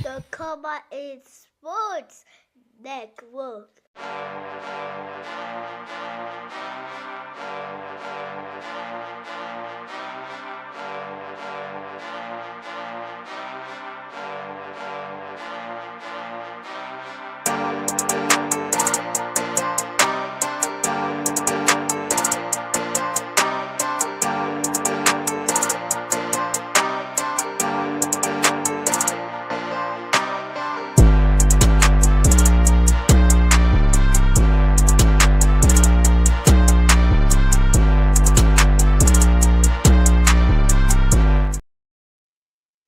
the Comma in Sports Network.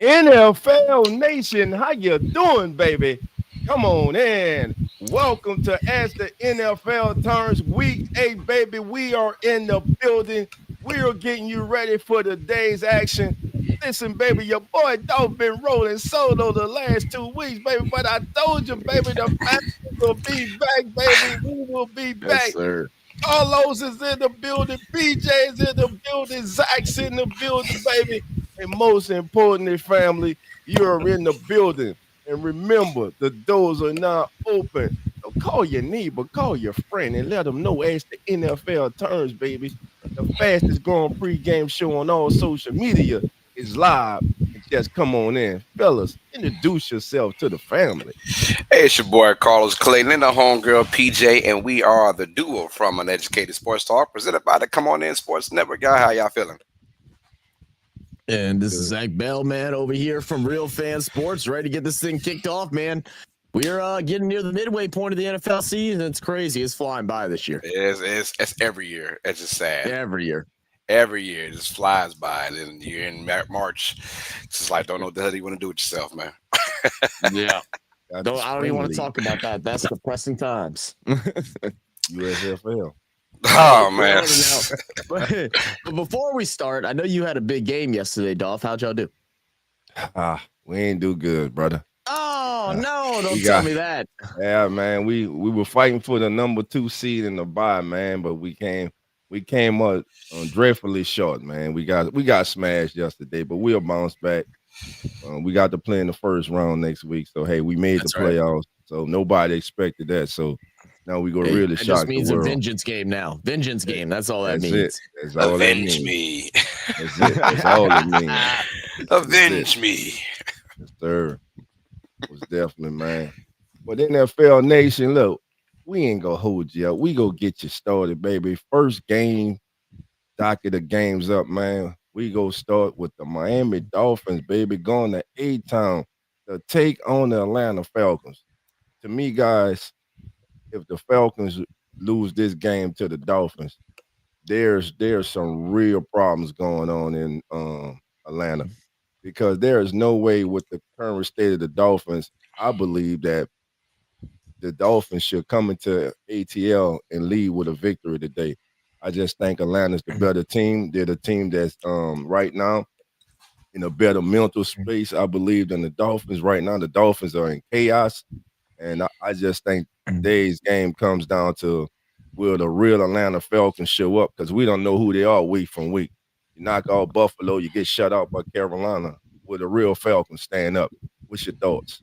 NFL Nation, how you doing, baby? Come on in. Welcome to As the NFL Turns Week 8, baby. We are in the building. We are getting you ready for the day's action. Listen, baby, your boy Dolph been rolling solo the last 2 weeks, baby. But I told you, baby, the family will be back, baby. We will be Yes, back. sir. Carlos is in the building. BJ is in the building. Zach's in the building, baby. And most importantly, family, you're in the building. And remember, the doors are now open. So call your neighbor, call your friend, and let them know as the NFL turns, baby. The fastest growing pregame show on all social media is live. And just come on in. Fellas, introduce yourself to the family. Hey, it's your boy Carlos Clayton and the homegirl PJ, and we are the duo from Uneducated Sports Talk, presented by the Come On In Sports Network. Y'all, how y'all feeling? And this is Zach Bell, man, over here from Real Fan Sports, ready to get this thing kicked off, man. We're getting near the midway point of the NFL season. It's crazy. It's flying by this year. It's every year. It's just sad. Every year. Every year it just flies by, and then you're in March. It's just like, don't know what the hell you want to do with yourself, man. Yeah. I don't even want to talk about that. That's depressing times. USFL. Oh, man. But before we start, I know you had a big game yesterday, Dolph. How'd y'all do? We ain't do good, brother. Oh, no, don't tell me that. Yeah, man. We were fighting for the number 2 seed in the bye, man, but we came up dreadfully short, man. We got smashed yesterday, but we'll bounce back. We got to play in the first round next week. So hey, we made the playoffs. Right. So nobody expected that. So now we go really shock the world. It just means a vengeance game now. Vengeance game. That's all that means. It. That's all Avenge that means. Me. That's it. That's all it means. Avenge me. Yes, sir. It was definitely, man. But NFL Nation, look, we ain't gonna hold you up. We go get you started, baby. First game, docket of games up, man. We go start with the Miami Dolphins, baby, going to A-Town to take on the Atlanta Falcons. To me, guys, if the Falcons lose this game to the Dolphins, there's some real problems going on in Atlanta, because there is no way with the current state of the Dolphins, I believe that the Dolphins should come into ATL and lead with a victory today. I just think Atlanta's the better team. They're the team that's right now in a better mental space, I believe, than the Dolphins. Right now, the Dolphins are in chaos. And I just think today's game comes down to, will the real Atlanta Falcons show up? Because we don't know who they are week from week. You knock out Buffalo, you get shut out by Carolina. Will the real Falcons stand up? What's your thoughts?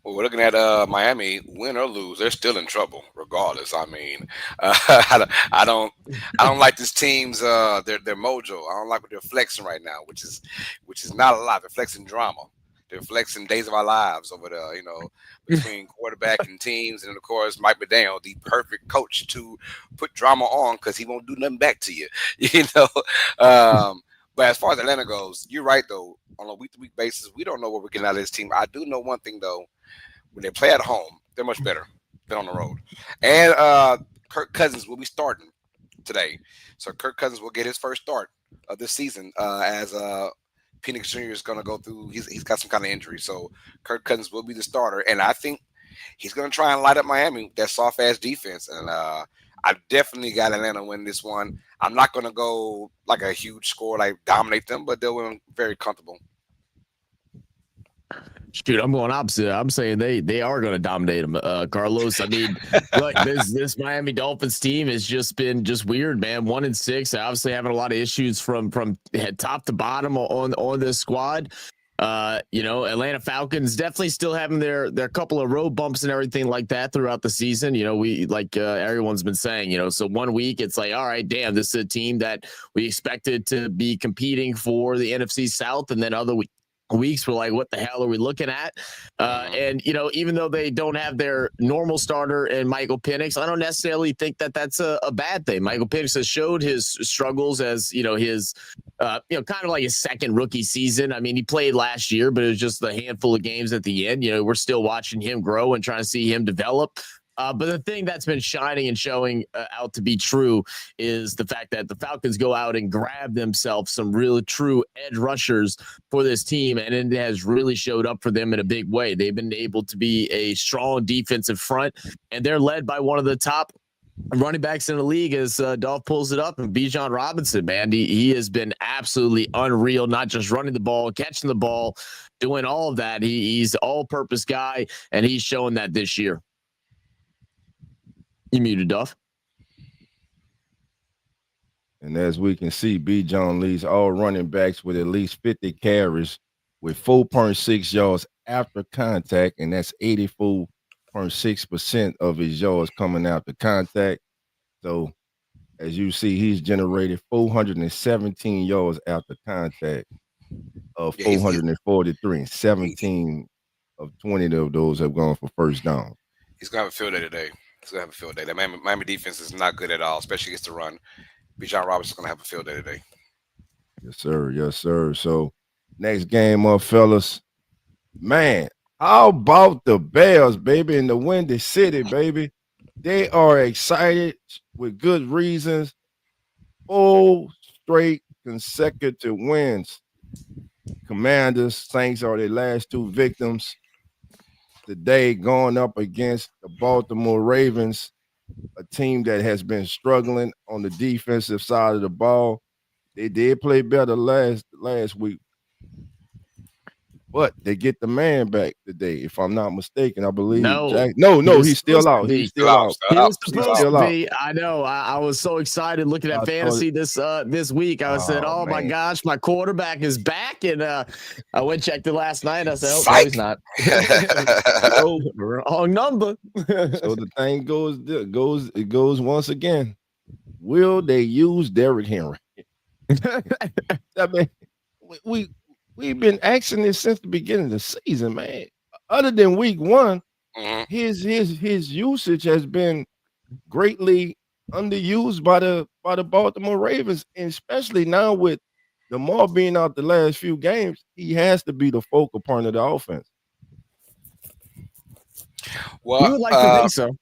Well, we're looking at Miami, win or lose, they're still in trouble, regardless. I mean, I don't like this team's their mojo. I don't like what they're flexing right now, which is not a lot. They're flexing drama. They're flexing days of our lives over there, between quarterback and teams, and of course Mike McDaniel, the perfect coach to put drama on because he won't do nothing back to you, But as far as Atlanta goes, you're right though. On a week-to-week basis, we don't know what we're getting out of this team. I do know one thing though. When they play at home, they're much better than on the road. And Kirk Cousins will be starting today. So Kirk Cousins will get his first start of this season as Penix Jr. is going to go through. He's got some kind of injury. So Kirk Cousins will be the starter. And I think he's going to try and light up Miami with that soft-ass defense. And I definitely got Atlanta win this one. I'm not going to go like a huge score, like dominate them, but they'll win very comfortable. Shoot, I'm going opposite. I'm saying they are going to dominate them, Carlos. I mean, look, this Miami Dolphins team has just been weird, man. 1-6, obviously having a lot of issues from top to bottom on this squad. Atlanta Falcons definitely still having their couple of road bumps and everything like that throughout the season. We like everyone's been saying, so 1 week it's like, all right, damn, this is a team that we expected to be competing for the NFC South, and then other weeks we're like, what the hell are we looking at? And even though they don't have their normal starter in Michael Penix, I don't necessarily think that that's a bad thing. Michael Penix has showed his struggles as his kind of like his second rookie season. I mean, he played last year, but it was just a handful of games at the end. We're still watching him grow and trying to see him develop. But the thing that's been shining and showing out to be true is the fact that the Falcons go out and grab themselves some real true edge rushers for this team, and it has really showed up for them in a big way. They've been able to be a strong defensive front, and they're led by one of the top running backs in the league as Dolph pulls it up, and Bijan Robinson, man, he has been absolutely unreal, not just running the ball, catching the ball, doing all of that. He's the all-purpose guy, and he's showing that this year. You muted, Duff. And as we can see, Bijan leads all running backs with at least 50 carries with 4.6 yards after contact, and that's 84.6% of his yards coming after contact. So, as you see, he's generated 417 yards after contact of 443, and 17 of 20 of those have gone for first down. He's going to have a field day today. He's going to have a field day. The Miami defense is not good at all, especially against the run. Bijan Robinson's going to have a field day today. Yes, sir. Yes, sir. So, next game up, fellas. Man, how about the Bears, baby, in the Windy City, baby? They are excited with good reasons. 4 straight consecutive wins. Commanders, Saints are their last 2 victims. Today, going up against the Baltimore Ravens, a team that has been struggling on the defensive side of the ball. They did play better last week, but they get the man back today, if I'm not mistaken. I believe. No, he's still out. He's still out. He's supposed to be. I know. I was so excited looking at fantasy this week. I said, "Oh my gosh, my quarterback is back!" And I went checked it last night. I said, "Oh, no, he's not." Wrong number. So the thing goes once again. Will they use Derrick Henry? I mean, we've been asking this since the beginning of the season, man. Other than week 1, his usage has been greatly underused by the Baltimore Ravens, and especially now with Lamar being out the last few games, he has to be the focal point of the offense. Well, you would like to think so.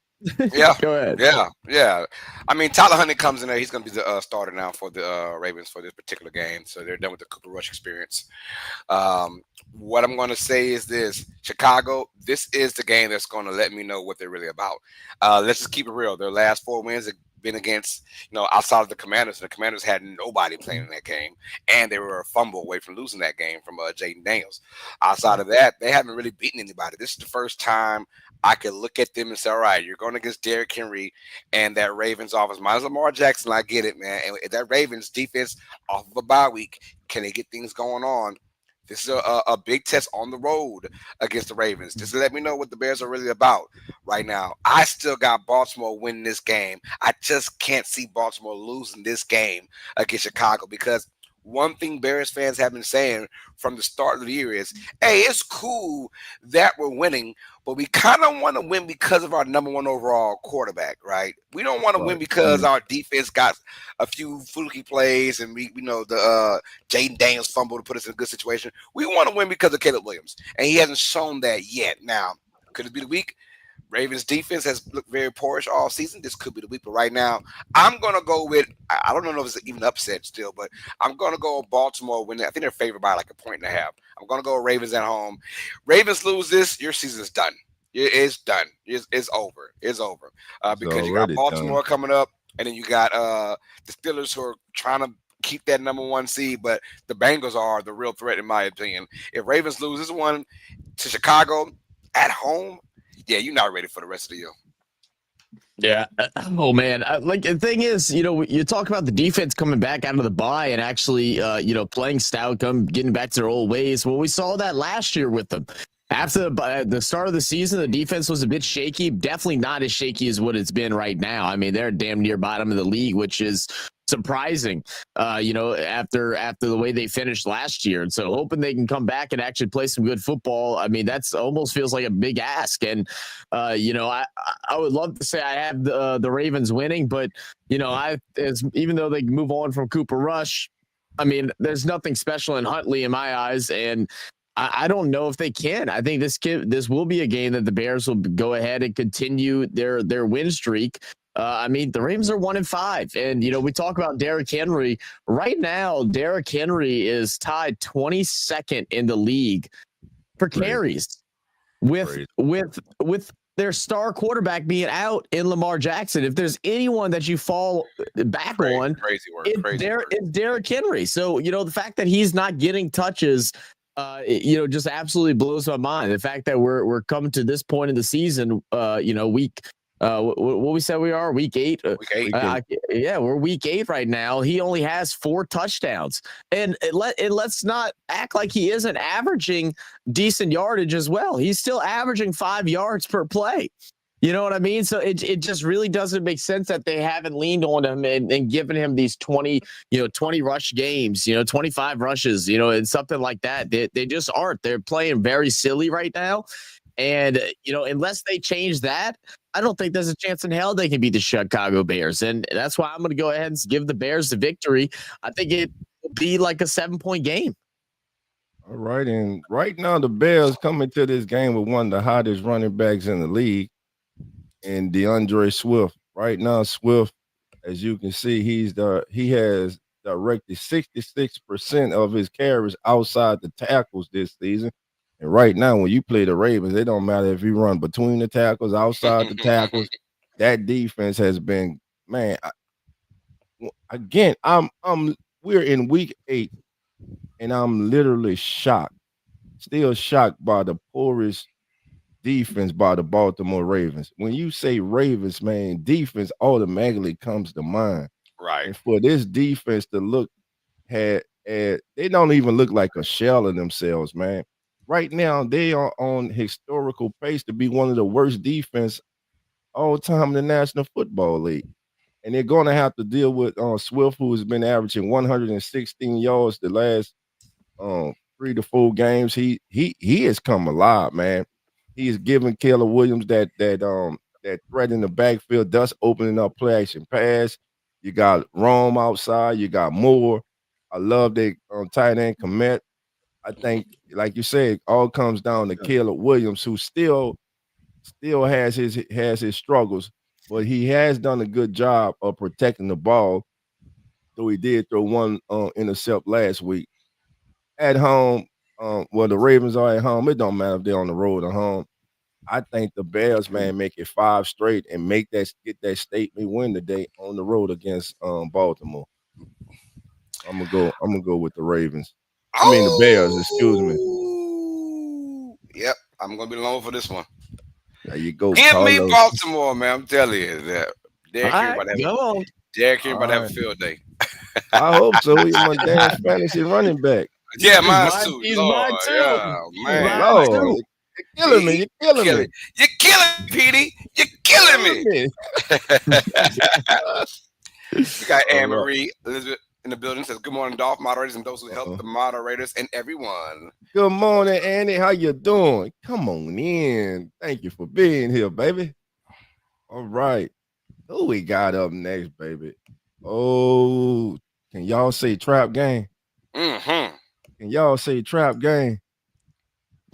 Yeah. Go ahead. Yeah. I mean, Tyler Huntley comes in there. He's going to be the starter now for the Ravens for this particular game. So they're done with the Cooper Rush experience. What I'm going to say is this. Chicago, this is the game that's going to let me know what they're really about. Let's just keep it real. Their last 4 wins have been against, outside of the Commanders. The Commanders had nobody playing in that game, and they were a fumble away from losing that game from Jaden Daniels. Outside of that, they haven't really beaten anybody. This is the first time I could look at them and say, all right, you're going against Derrick Henry and that Ravens offense. Minus Lamar Jackson, I get it, man. And that Ravens defense off of a bye week, can they get things going on? This is a big test on the road against the Ravens. Just to let me know what the Bears are really about right now. I still got Baltimore winning this game. I just can't see Baltimore losing this game against Chicago, because one thing Bears fans have been saying from the start of the year is, hey, it's cool that we're winning, but we kind of want to win because of our number 1 overall quarterback, right? We don't want to win because our defense got a few fluky plays and we know the Jaden Daniels fumble to put us in a good situation. We want to win because of Caleb Williams, and he hasn't shown that yet. Now, could it be the week? Ravens defense has looked very poorish all season. This could be the week, but right now, I'm going to go with, I don't know if it's even upset still, but I'm going to go Baltimore winning. I think they're favored by like 1.5 points. I'm going to go Ravens at home. Ravens lose this, your season's done. It's done. It's over. It's over. Because you got Baltimore coming up, and then you got the Steelers who are trying to keep that number 1 seed, but the Bengals are the real threat in my opinion. If Ravens lose this one to Chicago at home, yeah, you're not ready for the rest of the year. Yeah. Oh man. Like the thing is, you talk about the defense coming back out of the bye and actually, playing stout, getting back to their old ways. Well, we saw that last year with them. After the start of the season, the defense was a bit shaky. Definitely not as shaky as what it's been right now. I mean, they're damn near bottom of the league, which is surprising. After the way they finished last year, and so hoping they can come back and actually play some good football. I mean, that's almost feels like a big ask. And I would love to say I have the Ravens winning, but even though they move on from Cooper Rush, I mean, there's nothing special in Huntley in my eyes, and I don't know if they can. I think this will be a game that the Bears will go ahead and continue their win streak. I mean, the Ravens are 1-5, and we talk about Derrick Henry right now. Derrick Henry is tied 22nd in the league for carries with their star quarterback being out in Lamar Jackson. If there's anyone that you fall back on, it's Derrick Henry. So the fact that he's not getting touches. Just absolutely blows my mind. The fact that we're coming to this point in the season, week, what we said we are week 8. We're week 8 right now. He only has 4 touchdowns, and let's not act like he isn't averaging decent yardage as well. He's still averaging 5 yards per play. You know what I mean? So it just really doesn't make sense that they haven't leaned on him and given him these 20 rush games, 25 rushes, and something like that. They just aren't. They're playing very silly right now. And, unless they change that, I don't think there's a chance in hell they can beat the Chicago Bears. And that's why I'm going to go ahead and give the Bears the victory. I think it will be like a 7-point game. All right. And right now, the Bears coming to this game with one of the hottest running backs in the league, and DeAndre Swift. Right now, Swift, as you can see, he has directed 66% of his carries outside the tackles this season. And right now, when you play the Ravens, it don't matter if you run between the tackles, outside the tackles. That defense has been, man. Again, we're in week 8, and I'm literally shocked, still shocked by the poorest defense by the Baltimore Ravens. When you say Ravens, man, defense automatically comes to mind. Right. And for this defense to look they don't even look like a shell of themselves, man. Right now, they are on historical pace to be one of the worst defense all time in the National Football League. And they're going to have to deal with Swift, who has been averaging 116 yards the last 3 to 4 games. He has come alive, man. He is giving Caleb Williams that threat in the backfield, thus opening up play action pass. You got Rome outside. You got Moore. I love that tight end commit. I think, like you said, it all comes down to Caleb Williams, who still has his struggles, but he has done a good job of protecting the ball. Though he did throw one intercept last week. At home, the Ravens are at home. It don't matter if they're on the road or home. I think the Bears, man, make it 5 straight and get that statement win today on the road against Baltimore. I'm gonna go with the Ravens. I mean the Bears, excuse me. Yep, I'm gonna be alone for this one. There you go. Give Carlos. me Baltimore, man. I'm telling you that. Derrick Henry about to have a field day. I hope so. He's my damn fantasy running back. Yeah, mine too. He's mine too. Yeah, man. Lord, you're killing me. You're killing me. You're killing me, Petey. You're killing me. We got Anne Marie Elizabeth in the building. Says good morning, Dolph moderators and those who help the moderators and everyone. Good morning, Annie. How you doing? Come on in. Thank you for being here, baby. All right. Who we got up next, baby? Oh, can y'all say trap game? Mm-hmm. Can y'all say trap game?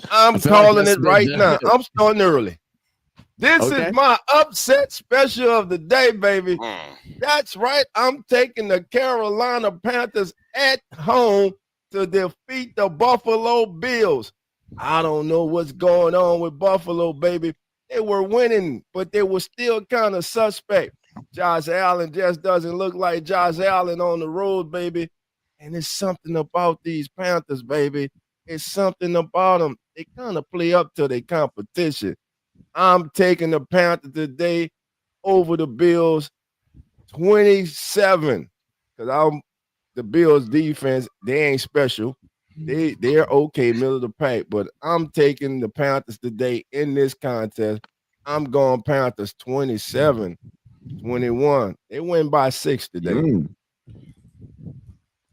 I'm calling it right now. I'm starting early. This is my upset special of the day, baby. That's right. I'm taking the Carolina Panthers at home to defeat the Buffalo Bills. I don't know what's going on with Buffalo, baby. They were winning, but they were still kind of suspect. Josh Allen just doesn't look like Josh Allen on the road, baby. And it's something about these Panthers, baby. It's something about them. They kind of play up to their competition. I'm taking the Panthers today over the Bills 27. Because the Bills defense, they ain't special. They're okay, middle of the pack. But I'm taking the Panthers today in this contest. I'm going Panthers 27-21. They win by 6 today.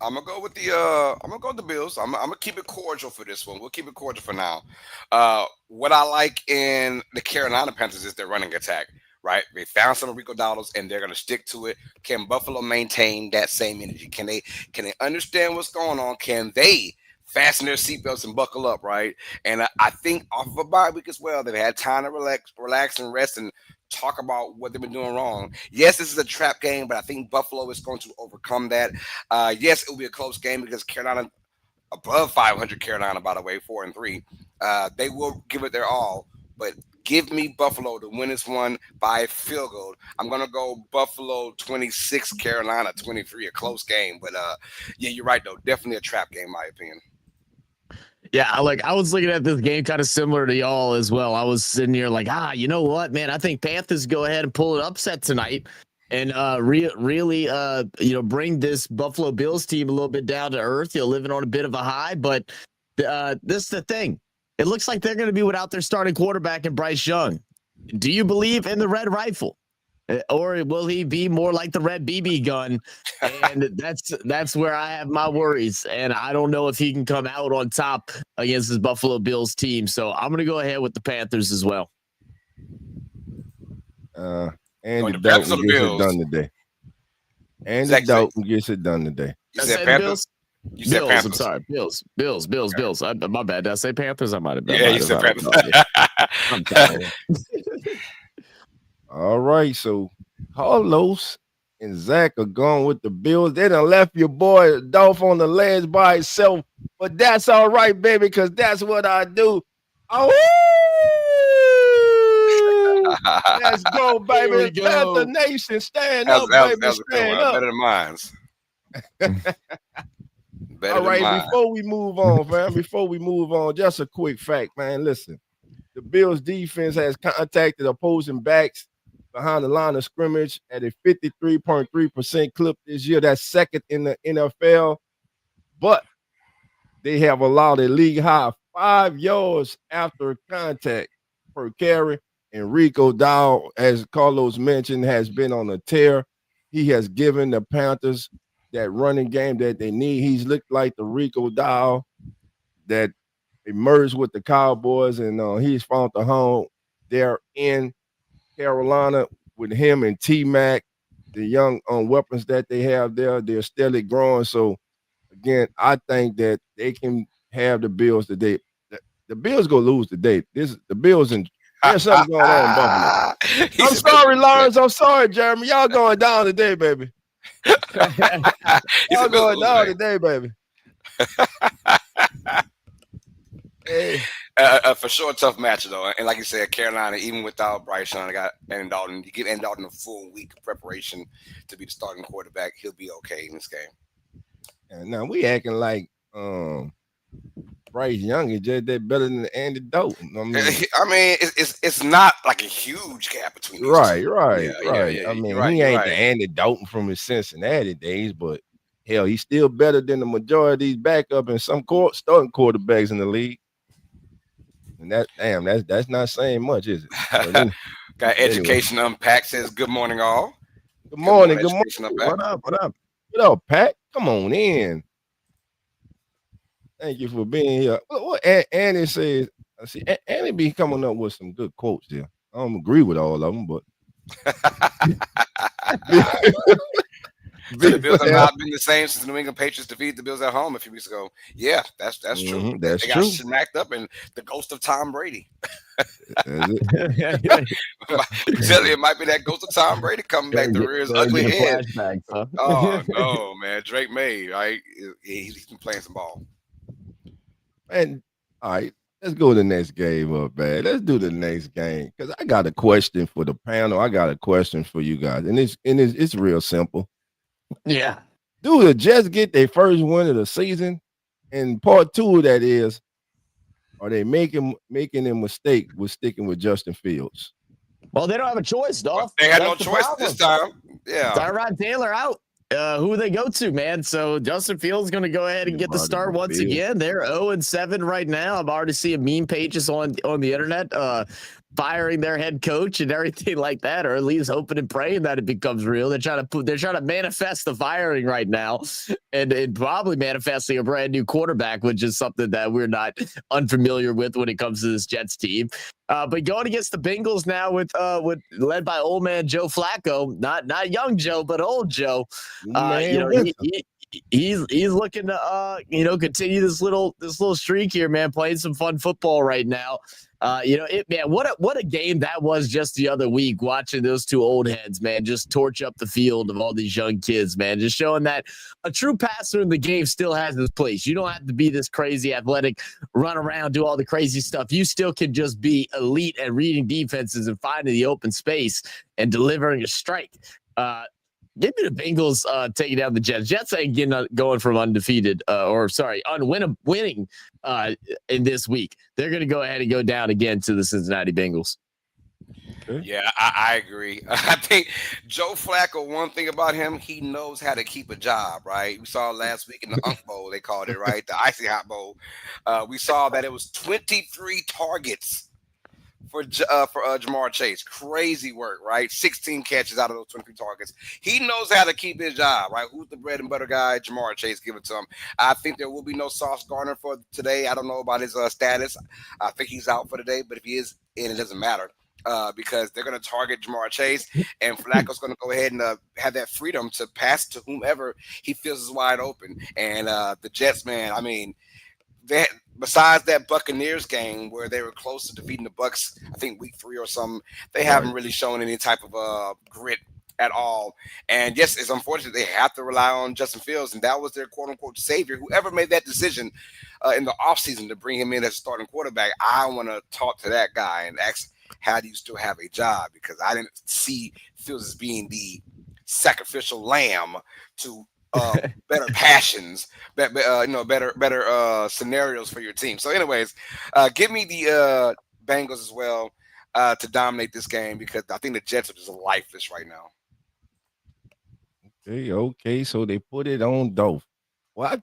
I'm gonna go with the Bills. I'm gonna keep it cordial for this one. We'll keep it cordial for now. What I like in the Carolina Panthers is their running attack. Right, they found some Rico Dowdles and they're gonna stick to it. Can Buffalo maintain that same energy? Can they understand what's going on? Can they fasten their seatbelts and buckle up? Right, and I think off of a bye week as well, they've had time to relax and rest and talk about what they've been doing wrong. Yes, this is a trap game, but I think Buffalo is going to overcome that. Yes, it will be a close game because Carolina above 500. Carolina, by the way, 4-3. They will give it their all, but give me Buffalo to win this one by a field goal. I'm going to go Buffalo 26, Carolina 23, a close game. But, yeah, you're right, though. Definitely a trap game, in my opinion. Yeah, I was looking at this game kind of similar to y'all as well. I was sitting here like, you know what, man? I think Panthers go ahead and pull an upset tonight and really bring this Buffalo Bills team a little bit down to earth. You're living on a bit of a high, but this is the thing. It looks like they're going to be without their starting quarterback in Bryce Young. Do you believe in the red rifle? Or will he be more like the red BB gun? And that's where I have my worries. And I don't know if he can come out on top against this Buffalo Bills team. So I'm going to go ahead with the Panthers as well. Andy Dalton gets it done today. Andy Dalton gets it done today. You said Panthers? You said Panthers. I'm sorry. Bills. My bad. Did I say Panthers? I might have been. Yeah, you said Panthers. I'm sorry. All right, so Carlos and Zach are going with the Bills. They done left your boy Dolph on the ledge by himself, but that's all right, baby, because that's what I do. Oh, let's go, baby. Panther Nation, stand up, baby. Stand up. Better than mine. All right, before we move on, fam, just a quick fact, man. Listen, the Bills defense has contacted opposing backs behind the line of scrimmage at a 53.3% clip this year. That's second in the NFL. But they have allowed a league high 5 yards after contact per carry. And Rico Dowdle, as Carlos mentioned, has been on a tear. He has given the Panthers that running game that they need. He's looked like the Rico Dowdle that emerged with the Cowboys, and he's found the home there in Carolina with him and T-Mac, the young weapons that they have there. They're steadily growing. So, again, I think that they can have the Bills today. The Bills going to lose today. The Bills, and there's something going on in Buffalo. I'm sorry, Lawrence. I'm sorry, Jeremy. Y'all going down today, baby. Y'all going down today, baby. Hey. For sure, a tough match though, and like you said, Carolina, even without Bryce Young, got Andy Dalton. You give Andy Dalton a full week of preparation to be the starting quarterback. He'll be okay in this game. And now we acting like Bryce Young is just that better than Andy Dalton. I mean, it's not like a huge gap between these right. two. Right. I mean, he ain't the Andy Dalton from his Cincinnati days, but hell, he's still better than the majority of these backup and some starting quarterbacks in the league. And that's not saying much, is it? Got Education Unpacked says, good morning, all. Good morning. What up, Pat? Come on in. Thank you for being here. What Annie says, I see Annie be coming up with some good quotes there. I don't agree with all of them, but So the Bills have not been the same since the New England Patriots defeated the Bills at home a few weeks ago. Yeah, that's true. That's they got smacked up in the ghost of Tom Brady. That's it. Tell you, it might be that ghost of Tom Brady coming back to rear his ugly head. Huh? Oh no, man, Drake May, right? He's been playing some ball. And all right, let's go to the next game up, man. Let's do the next game because I got a question for the panel. I got a question for you guys, and it's real simple. Yeah. Do the Jets get their first win of the season? And part two of that is, are they making a mistake with sticking with Justin Fields? Well, they don't have a choice, Dolph. They had no That's the choice problem. this time. Yeah. Tyrod Taylor out. Who they go to, man? So Justin Fields going to go ahead and get the start once again. They're 0-7 right now. I'm already seeing meme pages on the internet firing their head coach and everything like that, or at least hoping and praying that it becomes real. They're trying to manifest the firing right now, and probably manifesting a brand new quarterback, which is something that we're not unfamiliar with when it comes to this Jets team. But going against the Bengals now with led by old man Joe Flacco, not young Joe, but old Joe. He's looking to continue this little streak here, man. Playing some fun football right now. What a game that was just the other week. Watching those two old heads, man, just torch up the field of all these young kids, man. Just showing that a true passer in the game still has his place. You don't have to be this crazy athletic, run around, do all the crazy stuff. You still can just be elite at reading defenses and finding the open space and delivering a strike. Give me the Bengals taking down the Jets. Jets ain't going from undefeated winning in this week. They're going to go ahead and go down again to the Cincinnati Bengals. Yeah, I agree. I think Joe Flacco, one thing about him, he knows how to keep a job, right? We saw last week in the Unk Bowl, they called it, right? The Icy Hot Bowl. We saw that it was 23 targets for Jamar Chase. Crazy work, right? 16 catches out of those 23 targets. He knows how to keep his job, right? Who's the bread and butter guy? Jamar Chase, give it to him. I think there will be no Sauce Gardner for today. I don't know about his status. I think he's out for today, but if he is in, it doesn't matter. Because they're going to target Jamar Chase, and Flacco's going to go ahead and have that freedom to pass to whomever he feels is wide open. And the Jets, man, I mean, besides that Buccaneers game where they were close to defeating the Bucs, I think week 3 or something, they haven't really shown any type of grit at all. And yes, it's unfortunate they have to rely on Justin Fields, and that was their quote-unquote savior. Whoever made that decision in the offseason to bring him in as a starting quarterback, I want to talk to that guy and ask, how do you still have a job? Because I didn't see Fields as being the sacrificial lamb to better passions, better scenarios for your team. So, anyways, give me the Bengals as well to dominate this game, because I think the Jets are just lifeless right now. Okay. So they put it on Dolph. Well,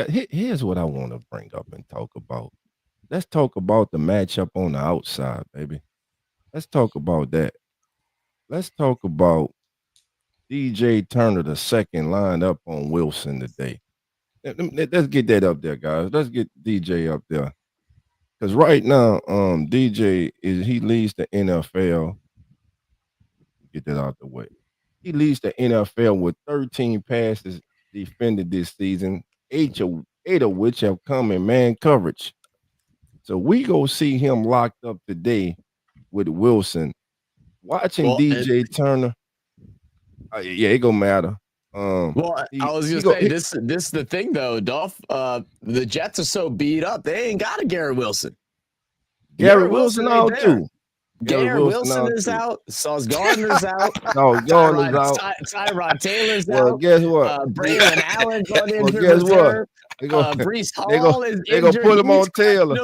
here's what I want to bring up and talk about. Let's talk about the matchup on the outside, baby. Let's talk about that. Let's talk about DJ Turner, the second, lined up on Wilson today. Let's get that up there, guys. Let's get DJ up there. Because right now, DJ he leads the NFL. Get that out the way. He leads the NFL with 13 passes defended this season, eight of which have come in man coverage. So we go see him locked up today with Wilson. Watching DJ Turner, it gonna matter. I was gonna say this is the thing though, Dolph. The Jets are so beat up, they ain't got a Garrett Wilson. Garrett Wilson out too. Garrett Wilson is out. Sauce Gardner's out. Gardner's out. Tyrod Taylor's out. Well, guess what? Braylon Allen's on injured guess reserve. What? Brees Hall is injured. They gonna put him on Taylor.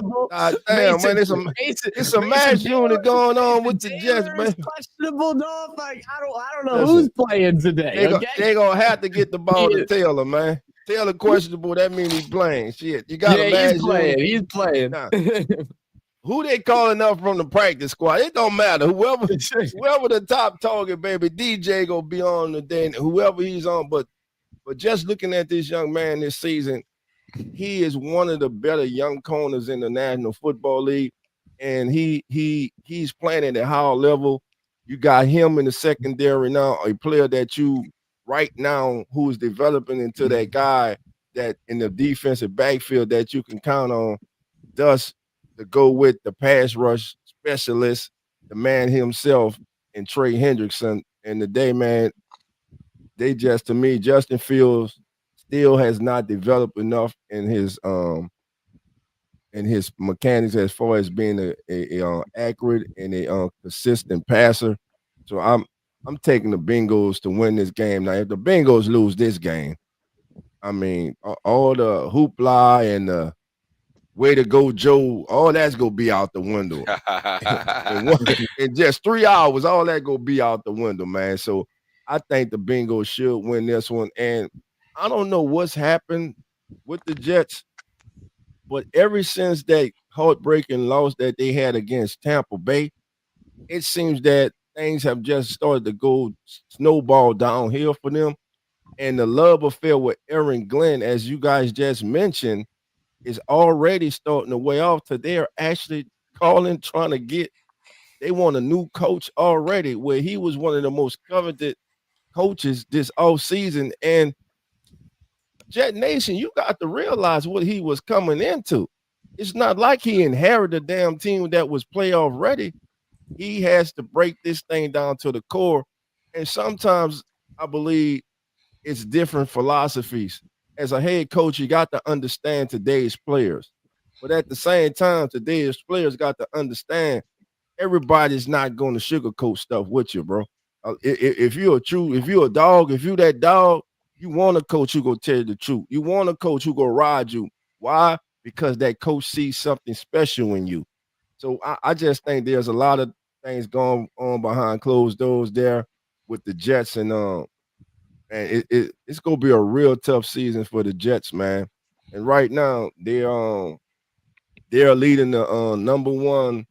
Damn, man, it's a match unit going on with the Jets, man. Questionable, no. Like I don't know who's playing today. They gonna have to get the ball to Taylor, man. Taylor questionable. That means he's playing. Shit, you got a match unit. He's playing. Nah. Who they calling up from the practice squad? It don't matter. Whoever the top target, baby, DJ gonna be on the day. Whoever he's on, but just looking at this young man this season, he is one of the better young corners in the National Football League, and he's playing at a higher level. You got him in the secondary now, a player that you right now who is developing into that guy that in the defensive backfield that you can count on. Thus, to go with the pass rush specialist, the man himself, and Trey Hendrickson. And today, man, they just, to me, Justin Fields still has not developed enough in his mechanics as far as being a accurate and a consistent passer. So I'm taking the Bengals to win this game. Now, if the Bengals lose this game, I mean, all the hoopla and way to go, Joe. All that's gonna be out the window. in in just 3 hours, all that gonna be out the window, man. So I think the Bengals should win this one. And I don't know what's happened with the Jets, but ever since that heartbreaking loss that they had against Tampa Bay, it seems that things have just started to go snowball downhill for them. And the love affair with Aaron Glenn, as you guys just mentioned, is already starting to weigh off to they're actually calling, trying to get, they want a new coach already, where he was one of the most coveted coaches this offseason. And Jet Nation, you got to realize what he was coming into. It's not like he inherited a damn team that was playoff ready. He has to break this thing down to the core. And sometimes I believe it's different philosophies. As a head coach, you got to understand today's players. But at the same time, today's players got to understand everybody's not going to sugarcoat stuff with you, bro. If you're a true, if you're a dog, if you that dog, you want a coach who gonna tell you the truth. You want a coach who gonna ride you. Why? Because that coach sees something special in you. So I just think there's a lot of things going on behind closed doors there with the Jets, and it's gonna be a real tough season for the Jets, man. And right now they're leading the number one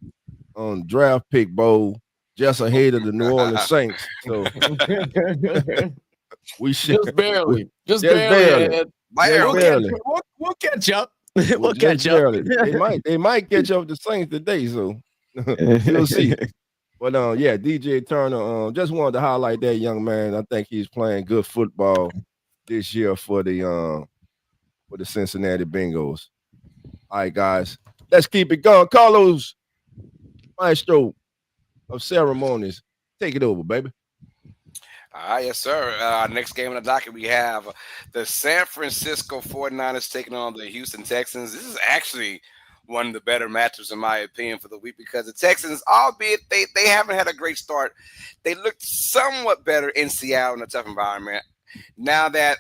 draft pick bowl just ahead of the New Orleans Saints. So we should just barely, just just barely. barely, We'll catch, barely. we'll catch up. Well, We'll catch just up. barely. They might catch up the Saints today, so we'll see. But yeah, DJ Turner. Just wanted to highlight that young man. I think he's playing good football this year for the Cincinnati Bengals. All right, guys, let's keep it going. Carlos, maestro of ceremonies, take it over, baby. Yes, sir. Next game on the docket, we have the San Francisco 49ers taking on the Houston Texans. This is actually one of the better matchups, in my opinion, for the week because the Texans, albeit they haven't had a great start, they looked somewhat better in Seattle in a tough environment. Now that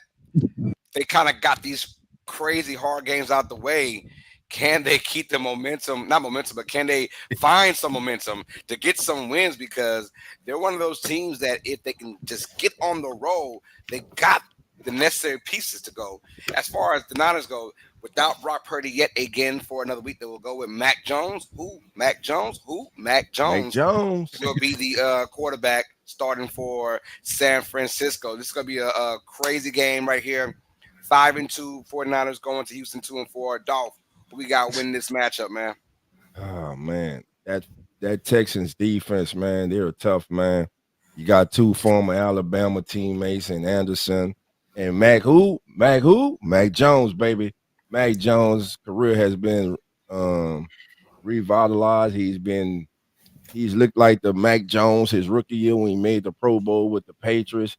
they kind of got these crazy hard games out the way, can they keep the momentum? Not momentum, but can they find some momentum to get some wins? Because they're one of those teams that if they can just get on the roll, they got the necessary pieces to go. As far as the Niners go, without Brock Purdy yet again for another week, they will go with Mac Jones. Mac Jones will be the quarterback starting for San Francisco. This is going to be a crazy game right here. 5-2 49ers going to Houston 2-4. Dolph, we got to win this matchup, man. Oh man, that Texans defense, man, they're tough, man. You got two former Alabama teammates in Anderson and Mac Jones, baby. Mac Jones' career has been revitalized. He's looked like the Mac Jones his rookie year when he made the Pro Bowl with the Patriots.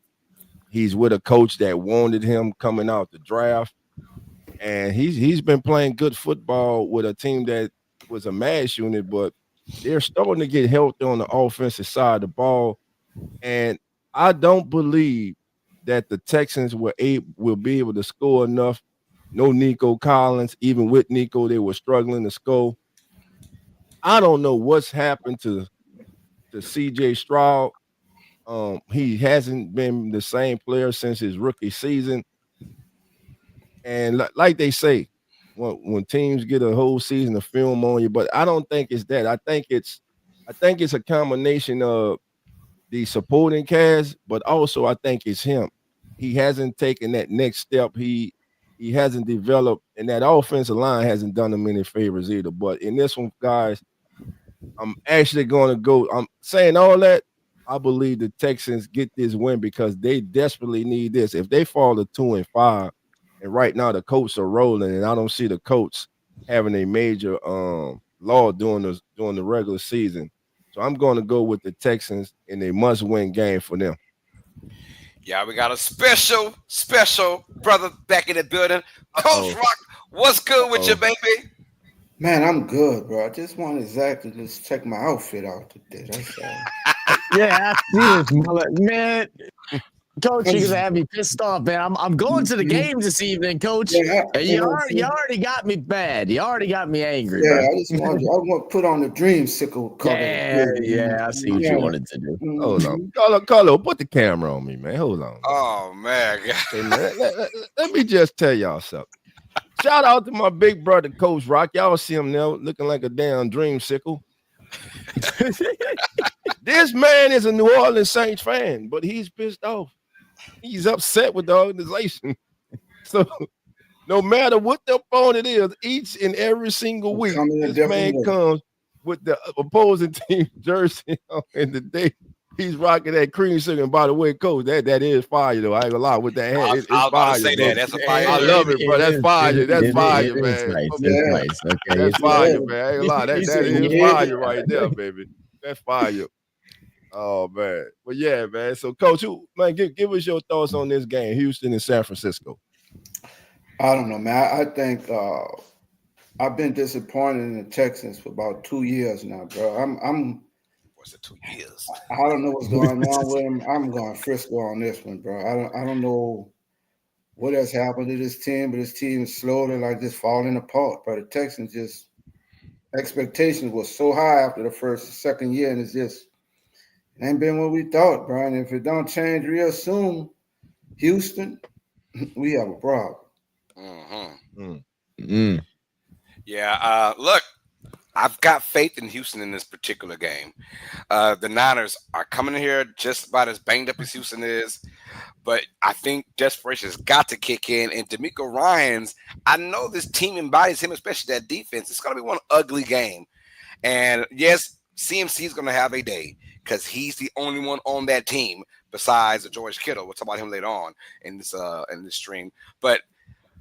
He's with a coach that wanted him coming out the draft. And he's been playing good football with a team that was a mash unit, but they're starting to get healthy on the offensive side of the ball. And I don't believe that the Texans will be able to score enough. No Nico Collins, even with Nico, they were struggling to score. I don't know what's happened to CJ Stroud. He hasn't been the same player since his rookie season. And like they say, when teams get a whole season of film on you, but I don't think it's that. I think it's a combination of the supporting cast, but also I think it's him. He hasn't taken that next step. He hasn't developed, and that offensive line hasn't done him any favors either. But in this one, guys, I'm actually going to go. I'm saying all that. I believe the Texans get this win because they desperately need this. If they fall to 2-5, and right now the Colts are rolling, and I don't see the Colts having a major law during the regular season. So I'm going to go with the Texans in a must-win game for them. Yeah, we got a special brother back in the building. Coach Rock, what's good with you, baby? Man, I'm good, bro. I just wanted Zach to just check my outfit out today. That's all. Yeah, I see this, man. Coach, you're gonna have me pissed off, man. I'm going to the game this evening, Coach. Yeah, And you already got me bad. You already got me angry, yeah, bro. I just wanted. I want to put on the dreamsicle color. Yeah, I see what you wanted to do. Hold on. Carlo, put the camera on me, man. Hold on. Oh man. Hey, man, let me just tell y'all something. Shout out to my big brother, Coach Rock. Y'all see him now looking like a damn dreamsicle. This man is a New Orleans Saints fan, but he's pissed off. He's upset with the organization. So no matter what the opponent is, each and every single week, this man comes with the opposing team jersey on, and the day he's rocking that cream sugar. And by the way, Coach, that is fire, though. I ain't gonna lie with that hat. It's I was about fire, to say bro. that. That's a fire. I love it, bro. That's fire. That's fire, man. It's nice. Okay. It's nice. Okay. That's fire, man. I ain't gonna lie. That is fire right there, baby. That's fire. Oh man. But yeah, man. So Coach, man, give us your thoughts on this game, Houston and San Francisco. I don't know, man. I think I've been disappointed in the Texans for about 2 years now, bro. I'm Was it 2 years? I don't know what's going on with him. I'm going Frisco on this one, bro. I don't know what has happened to this team, but this team is slowly like just falling apart. But the Texans just expectations was so high after the second year, and it ain't been what we thought, bro. And if it don't change real soon, Houston, we have a problem. Yeah. Look, I've got faith in Houston in this particular game. The Niners are coming in here just about as banged up as Houston is, but I think desperation has got to kick in. And D'Amico Ryans, I know this team embodies him, especially that defense. It's going to be one ugly game. And yes, CMC is going to have a day because he's the only one on that team besides George Kittle. We'll talk about him later on in this stream. But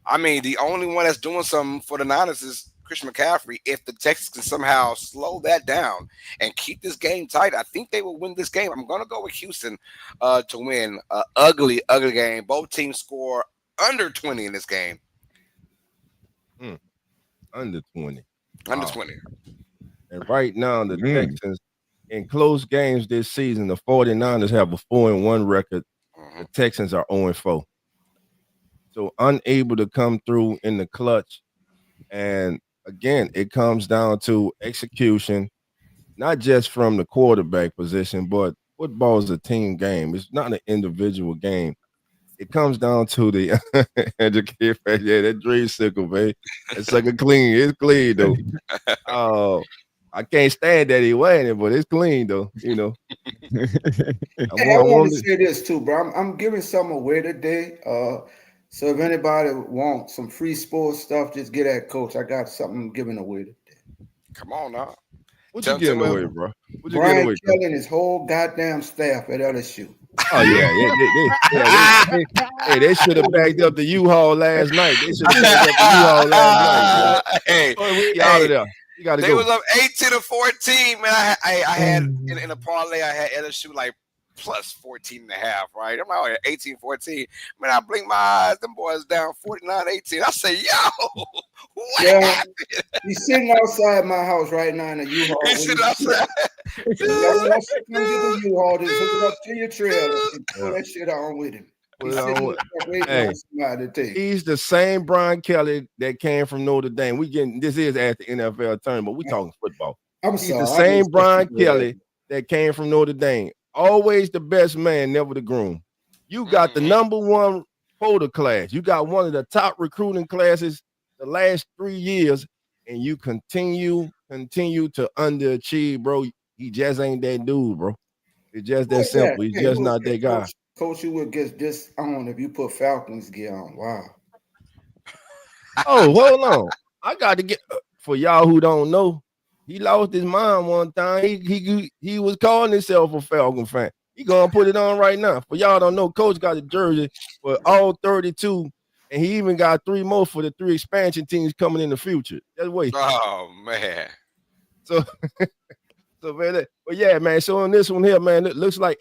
I mean, the only one that's doing something for the Niners is Christian McCaffrey. If the Texans can somehow slow that down and keep this game tight, I think they will win this game. I'm going to go with Houston to win. Ugly game. Both teams score under 20 in this game. Under 20. Under 20. And right now, the Texans, in close games this season, the 49ers have a 4-1 record. The Texans are 0-4. So unable to come through in the clutch. And again, it comes down to execution, not just from the quarterback position, but football is a team game. It's not an individual game. It comes down to the that dreamsicle, man. It's sucker clean. It's clean though. I can't stand that he wearing it, but it's clean though. You know. I want to say this too, bro. I'm giving some away today. So if anybody wants some free sports stuff, just get at Coach. I got something giving away today. Come on now. What you giving away, bro? What you Brian Kelly and his whole goddamn staff at LSU. Oh yeah, they should have backed up the U-Haul last night. They should have backed up the U-Haul last night. Hey, out of there. You got to go. They was up 18-14, man. I had in a parlay. I had LSU like plus 14.5, right? I'm out at 18-14. Man, I blink my eyes. Them boys down 49-18. I say, yo, what happened? He's sitting outside my house right now in a U-Haul. He's sitting outside. Y'all want to come get the U-Haul, just hook it up to your trailer and pull that shit on with him. He's the same Brian Kelly that came from Notre Dame. This is at the NFL tournament, but we talking football. He's the same Brian Kelly that came from Notre Dame. Always the best man, never the groom. You got the number one photo class. You got one of the top recruiting classes the last 3 years, and you continue to underachieve, bro. He just ain't that dude, bro. It's just that simple. He's just not that guy. Coach, you would get this on if you put Falcons gear on. Wow. Oh, hold on. I got to get for y'all who don't know. He lost his mind one time. He was calling himself a Falcon fan. He gonna put it on right now. For y'all don't know, Coach got a jersey for all 32, and he even got 3 more for the 3 expansion teams coming in the future. Just wait. Oh man. So man, but yeah, man. So on this one here, man, it looks like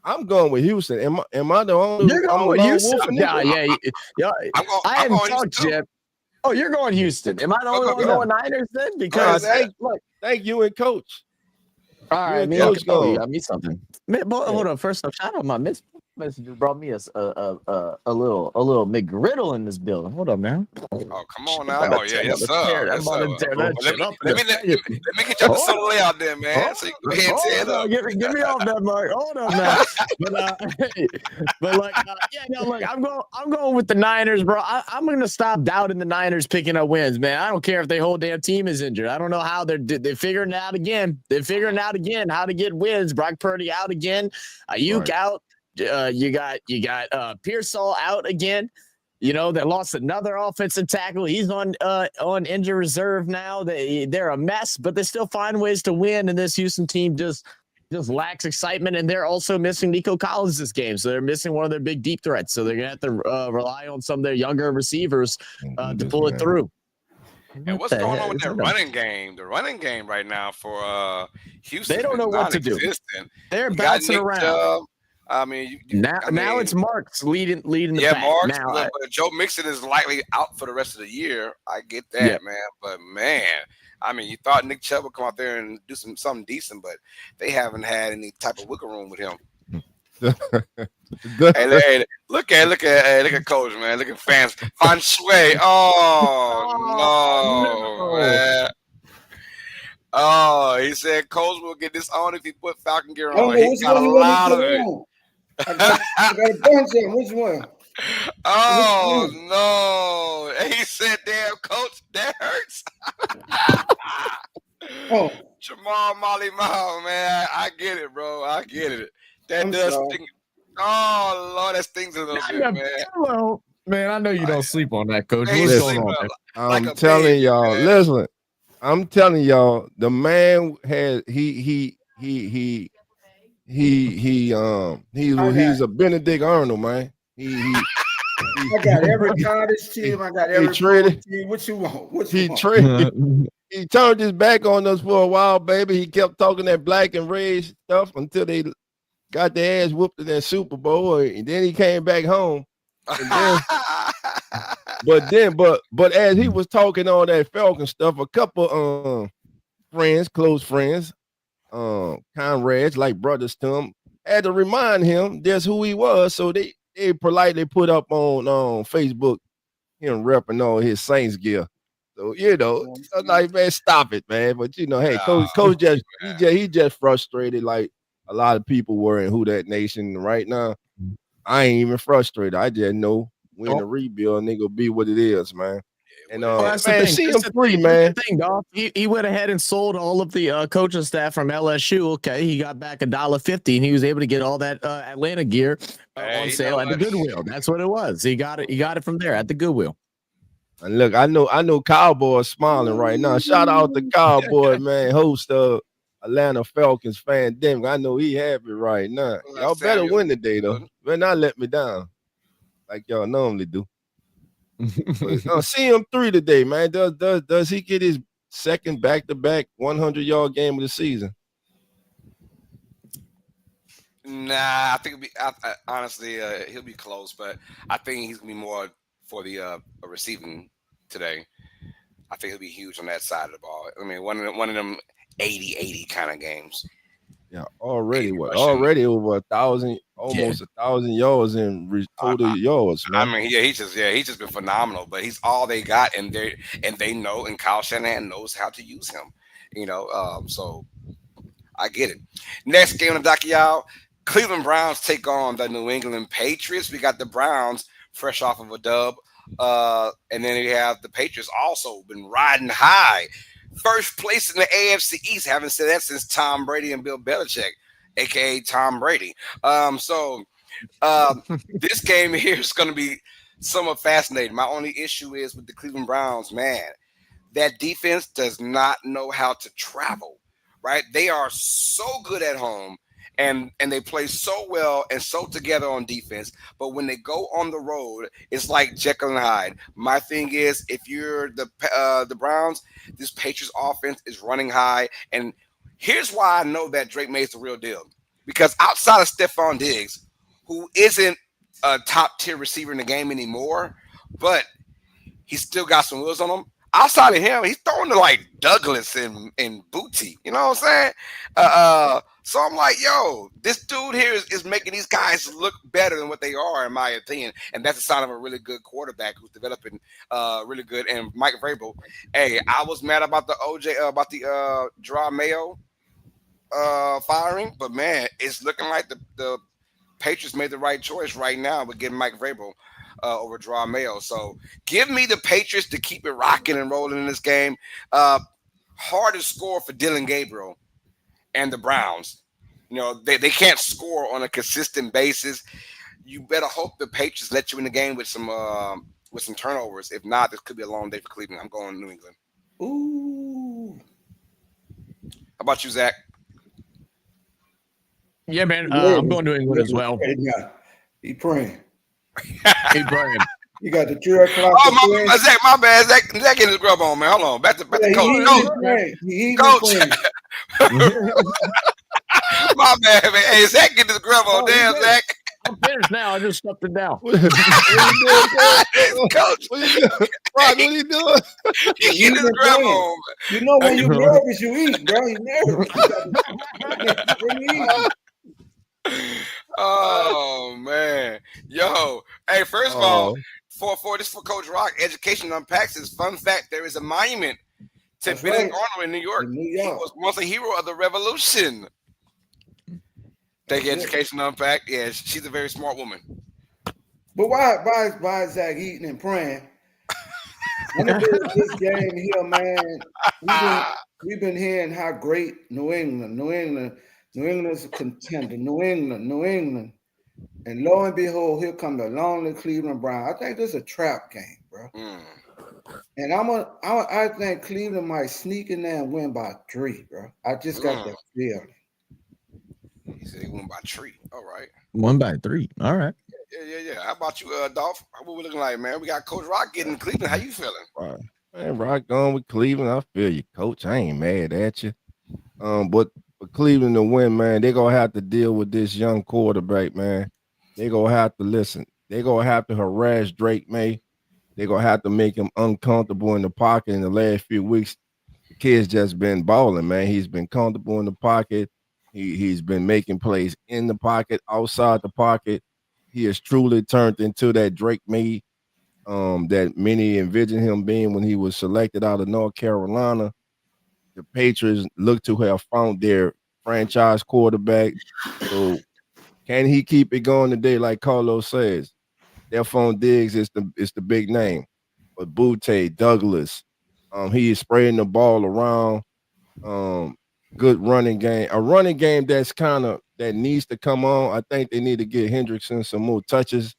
I'm going with Houston. Am I the only? You're going with Houston. Yeah. I hadn't talked yet. Oh, you're going Houston. Am I the only one going Niners then? Because thank you and Coach. All right, Coach you got me something. Man, hold on. First off, shout out my miss. Messenger brought me a little McGriddle in this building. Hold up, man. Oh, come Shit, on I'm now. about Oh, to yeah, tear, I'm yes, about to sir. tear, I'm Yes, about sir. to tear Well, that let shit me up. let me let, let me get you the Hold solo layout there, man. Hold So you can go ahead and tear hold it up. on, get me off that mark. Hold on now. But yeah, no, look, I'm going with the Niners, bro. I'm gonna stop doubting the Niners picking up wins, man. I don't care if their whole damn team is injured. I don't know how they're figuring it out again. They're figuring out again how to get wins. Brock Purdy out again. Ayuk Right. out. You got Pearsall out again. You know, they lost another offensive tackle. He's on injured reserve now. They're a mess, but they still find ways to win. And this Houston team just lacks excitement. And they're also missing Nico Collins this game, so they're missing one of their big deep threats. So they're gonna have to rely on some of their younger receivers to This pull it man. through. And What what's the going heck? on with Is that that a, running game? The running game right now for they Houston don't is know what to do. non-existent. They're You got bouncing Nick around. Chubb. I mean, Now it's Marks leading the yeah, pack. Marks, Now, but Joe Mixon is likely out for the rest of the year. I get yeah. that, man. But man, I mean, you thought Nick Chubb would come out there and do something decent, but they haven't had any type of wiggle room with him. Hey, look at Coach, man. Look at fans. Fang Shui. Oh Oh no, no! man. Oh, he said Coach will get this on if he put Falcon gear I don't on. know He which got one a you want me to lot put of it. on. I got a bunch of them. Which one? Which Oh one? no. And he said, damn, Coach, that hurts. Oh, Jamal Molly Mall, man. I get it, bro. I get it. That I'm does sorry. sting. Oh Lord, that stings a little Not bit, a man. pillow. Man, I know you don't sleep on that, Coach. Man, he What's going Listen, sleeping on, man? like I'm a baby, telling y'all. man. Listen, I'm telling y'all. The man had I got he's a Benedict Arnold, man. He I got every college he, team. I got he every pro traded team. What you want? What you he want? traded he turned his back on us for a while, baby. He kept talking that black and red stuff until they got their ass whooped in that Super Bowl, and then he came back home. And then, but as he was talking all that Falcon stuff, a couple friends, close friends, comrades like brothers to him, had to remind him that's who he was. So they politely put up on Facebook him repping all his Saints gear. So I'm like, man, stop it, man. But hey, coach he just frustrated like a lot of people were in Who That Nation right now. I ain't even frustrated. I just know when the Oh, rebuild nigga be what it is, man. And What it well, is. that's the man, thing. see That's him the free, thing. That's man. the thing, Dolph. He went ahead and sold all of the coaching staff from LSU. Okay, he got back $1.50, and he was able to get all that Atlanta gear Hey, on you know sale at the what? Goodwill. That's what it was. He got it. He got it from there at the Goodwill. And look, I know Cowboys smiling right now. Shout out to Cowboy, man, host of Atlanta Falcons fan. Damn, I know he happy right now. Y'all better Samuel. win today, though. Better not let me down like y'all normally do. But CM3 today, man. Does he get his second back-to-back 100-yard game of the season? Nah, I think honestly, he'll be close, but I think he's gonna be more for the receiving today. I think he'll be huge on that side of the ball. I mean, one of them 80-80 kind of games. Yeah, already 80 what? rushing. Already over 1,000, Yeah. almost 1,000 yards in I, total yards, I man. mean, he's just been phenomenal. But he's all they got, and they know, and Kyle Shanahan knows how to use him. So I get it. Next game on the docket, y'all. Cleveland Browns take on the New England Patriots. We got the Browns fresh off of a dub. And then we have the Patriots also been riding high. First place in the AFC East. Haven't said that since Tom Brady and Bill Belichick, aka Tom Brady. So this game here is going to be somewhat fascinating. My only issue is with the Cleveland Browns, man. That defense does not know how to travel, right? They are so good at home and they play so well and so together on defense. But when they go on the road, it's like Jekyll and Hyde. My thing is, if you're the Browns, this Patriots offense is running high. And here's why I know that Drake May's the real deal. Because outside of Stephon Diggs, who isn't a top tier receiver in the game anymore, but he's still got some wheels on him. Outside of him, he's throwing to like Douglas and Booty. You know what I'm saying? So I'm like, yo, this dude here is making these guys look better than what they are, in my opinion. And that's a sign of a really good quarterback who's developing really good. And Mike Vrabel, hey, I was mad about the about the Draw Mayo firing, but man, it's looking like the Patriots made the right choice right now with getting Mike Vrabel over Draw Mayo. So give me the Patriots to keep it rocking and rolling in this game. Hardest score for Dylan Gabriel and the Browns. You know, they can't score on a consistent basis. You better hope the Patriots let you in the game with some turnovers. If not, this could be a long day for Cleveland. I'm going to New England. Ooh. How about you, Zach? Yeah, man. I'm going to England as well. He praying. He praying. You got the 3 o'clock. Oh, Zach, my bad. Zach getting his grub on, man. Hold on. Back to coach. My bad, man. Hey, Zach getting his grub on. Damn, Zach. I'm finished now. I just stuffed it down. What are you doing, Coach? What are you doing? What are you doing? He getting his grub on. You know when you're nervous, you eat, bro. You're nervous. You eat. Oh man, yo, hey, first of all, for Coach Rock, Education Unpacks is fun fact. There is a monument to Benedict Arnold in New York. He was once a hero of the Revolution. Thank you, Education Unpacked. Yeah, she's a very smart woman. But why is Zach eating and praying? This game here, man. We've been hearing how great New England is a contender. New England. And lo and behold, here come the lonely Cleveland Browns. I think this is a trap game, bro. And I think Cleveland might sneak in there and win by 3, bro. I just got that feeling. He said he won by 3. All right. 1 by 3. All right. Yeah. How about you, Dolph? What we looking like, man? We got Coach Rock getting Cleveland. How you feeling? Right. Man, Rock going with Cleveland. I feel you, Coach. I ain't mad at you. But for Cleveland to win, man, they're gonna have to deal with this young quarterback, man. They're gonna have to listen. They're gonna have to harass Drake May. They're gonna have to make him uncomfortable in the pocket in the last few weeks. The kid's just been balling, man. He's been comfortable in the pocket. He's been making plays in the pocket, outside the pocket. He has truly turned into that Drake May that many envisioned him being when he was selected out of North Carolina. The Patriots look to have found their franchise quarterback. So can he keep it going today, like Carlos says? Stephon Diggs is the big name. But Butte, Douglas, he is spraying the ball around. Good running game. A running game that needs to come on. I think they need to get Hendrickson some more touches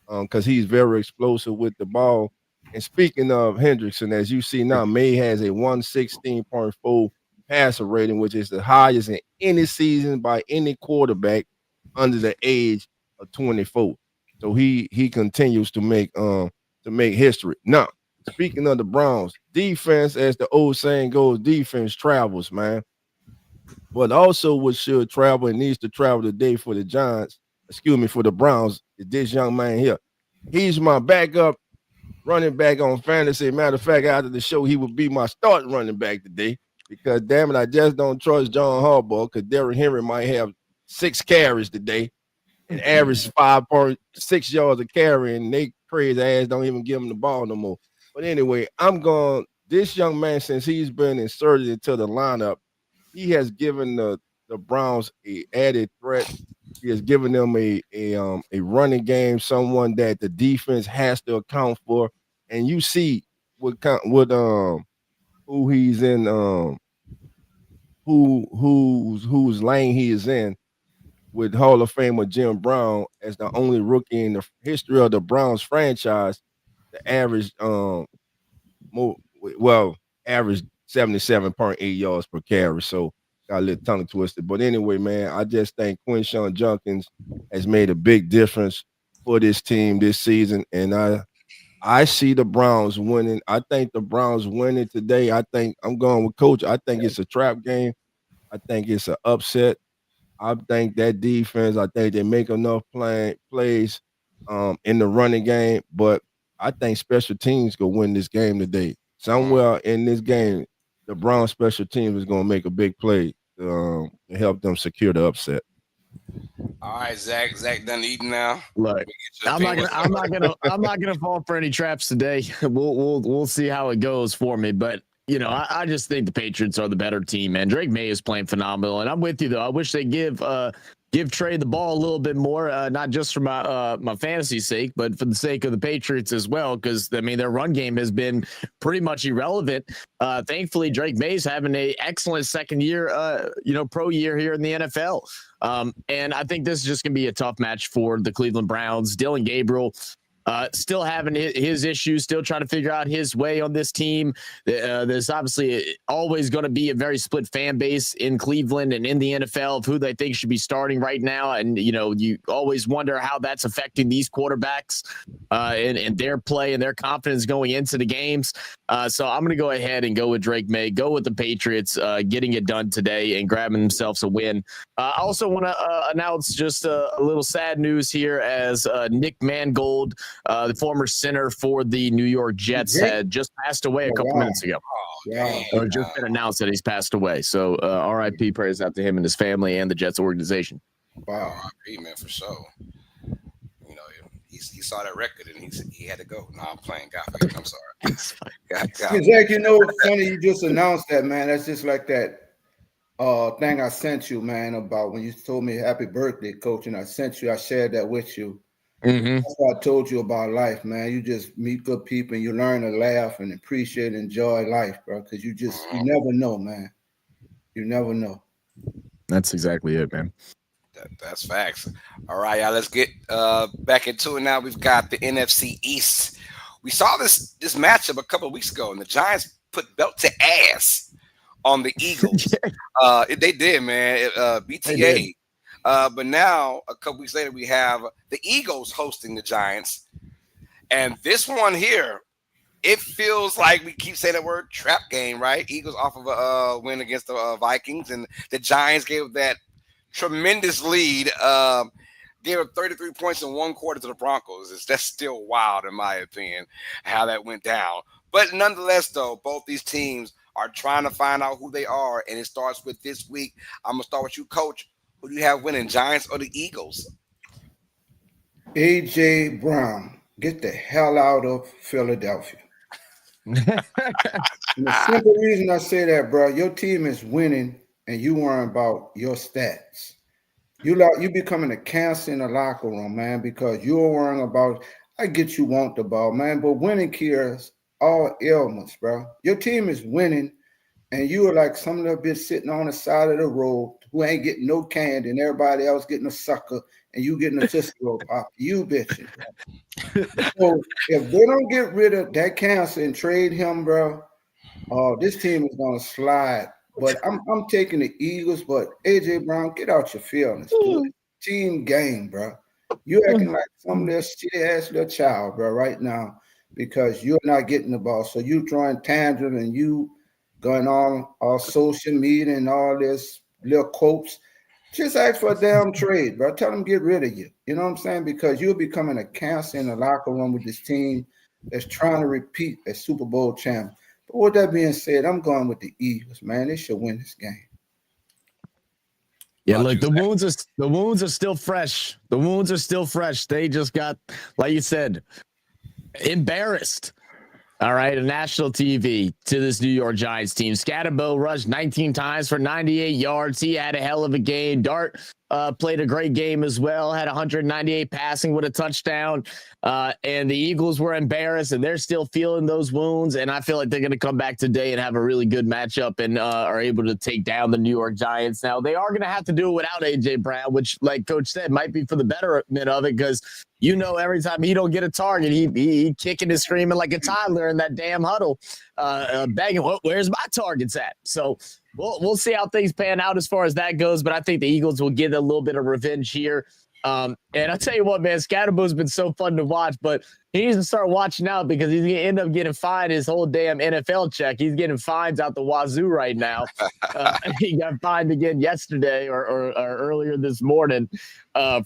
because he's very explosive with the ball. And speaking of Hendrickson, as you see now, May has a 116.4 passer rating, which is the highest in any season by any quarterback under the age of 24. So he continues to make history. Now, speaking of the Browns, defense, as the old saying goes, defense travels, man. But also what should travel and needs to travel today for the for the Browns, is this young man here. He's my backup running back on fantasy. Matter of fact, after the show, he would be my starting running back today because, damn it, I just don't trust John Harbaugh because Derrick Henry might have 6 carries today and average 5.6 yards a carry, and they crazy ass don't even give him the ball no more. But anyway, this young man, since he's been inserted into the lineup, he has given the Browns a added threat. He has given them a running game, someone that the defense has to account for. And you see who he's in, whose lane he is in with Hall of Famer Jim Brown as the only rookie in the history of the Browns franchise to average average 77.8 yards per carry. So got a little tongue twisted. But anyway, man, I just think Quinshawn Junkins has made a big difference for this team this season. And I see the Browns winning. I think the Browns winning today. I think I'm going with Coach. I think it's a trap game. I think it's an upset. I think that defense, I think they make enough plays in the running game, but I think special teams gonna win this game today. Somewhere in this game, the Browns special team is gonna make a big play to help them secure the upset. All right, Zach done eating now. Look, I'm not gonna fall for any traps today. We'll see how it goes for me, but I just think the Patriots are the better team, man. Drake May is playing phenomenal, and I'm with you though. I wish they give Trey the ball a little bit more, not just for my fantasy sake, but for the sake of the Patriots as well, because I mean their run game has been pretty much irrelevant. Thankfully, Drake May's having an excellent second year, pro year here in the NFL. And I think this is just going to be a tough match for the Cleveland Browns. Dylan Gabriel still having his issues, still trying to figure out his way on this team. There's obviously always going to be a very split fan base in Cleveland and in the NFL of who they think should be starting right now. And, you always wonder how that's affecting these quarterbacks and their play and their confidence going into the games. So I'm going to go ahead and go with Drake May, go with the Patriots, getting it done today and grabbing themselves a win. I also want to announce just a little sad news here as Nick Mangold, the former center for the New York Jets, had just passed away a couple minutes ago. Or just been announced that he's passed away. So RIP, prayers out to him and his family and the Jets organization. Wow, RIP, man, for sure. He saw that record and he had to go. No, I'm playing. God, I'm sorry. God. Zach, funny you just announced that, man. That's just like that thing I sent you, man, about when you told me happy birthday, coach, and I shared that with you. Mm-hmm. That's what I told you about life, man. You just meet good people and you learn to laugh and appreciate and enjoy life, bro, because you never know, man. You never know. That's exactly it, man. That's facts. All right, y'all. Let's get back into it now. We've got the NFC East. We saw this matchup a couple of weeks ago, and the Giants put belt to ass on the Eagles. They did, man. BTA. But now, a couple weeks later, we have the Eagles hosting the Giants. And this one here, it feels like we keep saying the word trap game, right? Eagles off of a win against the Vikings, and the Giants gave that tremendous lead, gave up 33 points in one quarter to the Broncos. That's still wild, in my opinion, how that went down. But nonetheless, though, both these teams are trying to find out who they are, and it starts with this week. I'm going to start with you, Coach. Who do you have winning, Giants or the Eagles? A.J. Brown, get the hell out of Philadelphia. And the simple reason I say that, bro, your team is winning, and you worrying about your stats. You becoming a cancer in the locker room, man, because you're worrying about. I get you want the ball, man, but winning cures all ailments, bro. Your team is winning, and you are like some little bitch sitting on the side of the road who ain't getting no candy, and everybody else getting a sucker, and you getting a Cisco pop. You bitching. So if they don't get rid of that cancer and trade him, bro, this team is gonna slide. But I'm taking the Eagles, but A.J. Brown, get out your feelings. Team game, bro. You acting like some little shitty-ass little child, bro, right now, because you're not getting the ball. So you throwing tangent and you going on all social media and all this little quotes. Just ask for a damn trade, bro. Tell them get rid of you. You know what I'm saying? Because you're becoming a cancer in the locker room with this team that's trying to repeat a Super Bowl champ. But with that being said, I'm going with the Eagles, man. They should win this game. Yeah, look, the wounds are still fresh. The wounds are still fresh. They just got, like you said, embarrassed. All right, a national TV to this New York Giants team. Scatterbo rushed 19 times for 98 yards. He had a hell of a game. Dart played a great game as well, had 198 passing with a touchdown. And the Eagles were embarrassed, and they're still feeling those wounds. And I feel like they're going to come back today and have a really good matchup and are able to take down the New York Giants. Now, they are going to have to do it without A.J. Brown, which, like Coach said, might be for the betterment of it because every time he don't get a target, he kicking and screaming like a toddler in that damn huddle, begging, where's my targets at? So we'll see how things pan out as far as that goes. But I think the Eagles will get a little bit of revenge here. And I'll tell you what, man, Scatterbo's been so fun to watch, but he needs to start watching out because he's going to end up getting fined his whole damn NFL check. He's getting fines out the wazoo right now. He got fined again yesterday or earlier this morning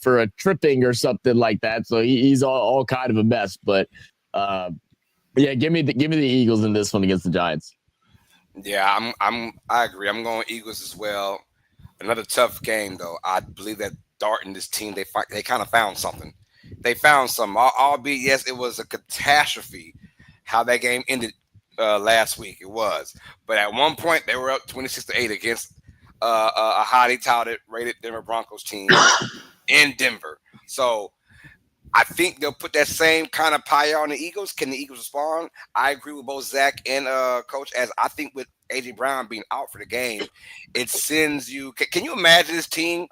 for a tripping or something like that. So he's all kind of a mess. But yeah, give me the Eagles in this one against the Giants. Yeah, I agree. I'm going Eagles as well. Another tough game, though. I believe that Dart and this team, they kind of found something. They found something, albeit yes, it was a catastrophe how that game ended last week. It was, but at one point they were up 26-8 against a highly touted, rated Denver Broncos team in Denver. So I think they'll put that same kind of fire on the Eagles. Can the Eagles respond? I agree with both Zach and Coach. As I think with AJ Brown being out for the game, it sends you. Can you imagine this team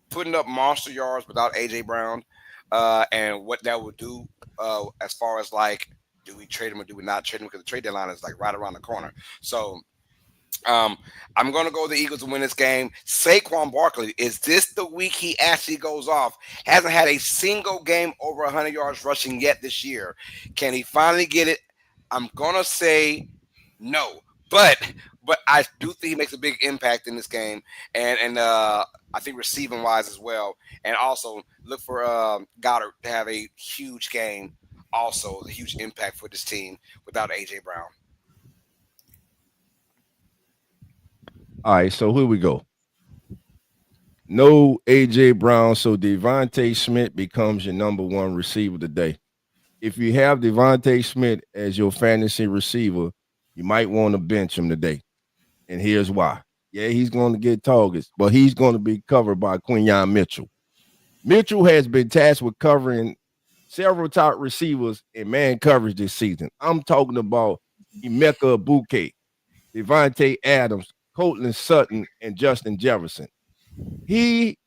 putting up monster yards without AJ Brown, and what that would do as far as like, do we trade him or do we not trade him? Because the trade deadline is like right around the corner. So um, I'm going to go with the Eagles to win this game. Saquon Barkley, is this the week he actually goes off? Hasn't had a single game over 100 yards rushing yet this year. Can he finally get it? I'm going to say no. But I do think he makes a big impact in this game, and I think receiving wise as well, and also look for Goddard to have a huge game, also a huge impact for this team without AJ Brown. All right, so here we go. No AJ Brown, so Devontae Smith becomes your number one receiver today. If you have Devontae Smith as your fantasy receiver, you might want to bench him today. And here's why. Yeah, he's going to get targets, but he's going to be covered by Quinyon Mitchell. Mitchell has been tasked with covering several top receivers in man coverage this season. I'm talking about Emeka Buke, Devontae Adams, Courtland Sutton, and Justin Jefferson.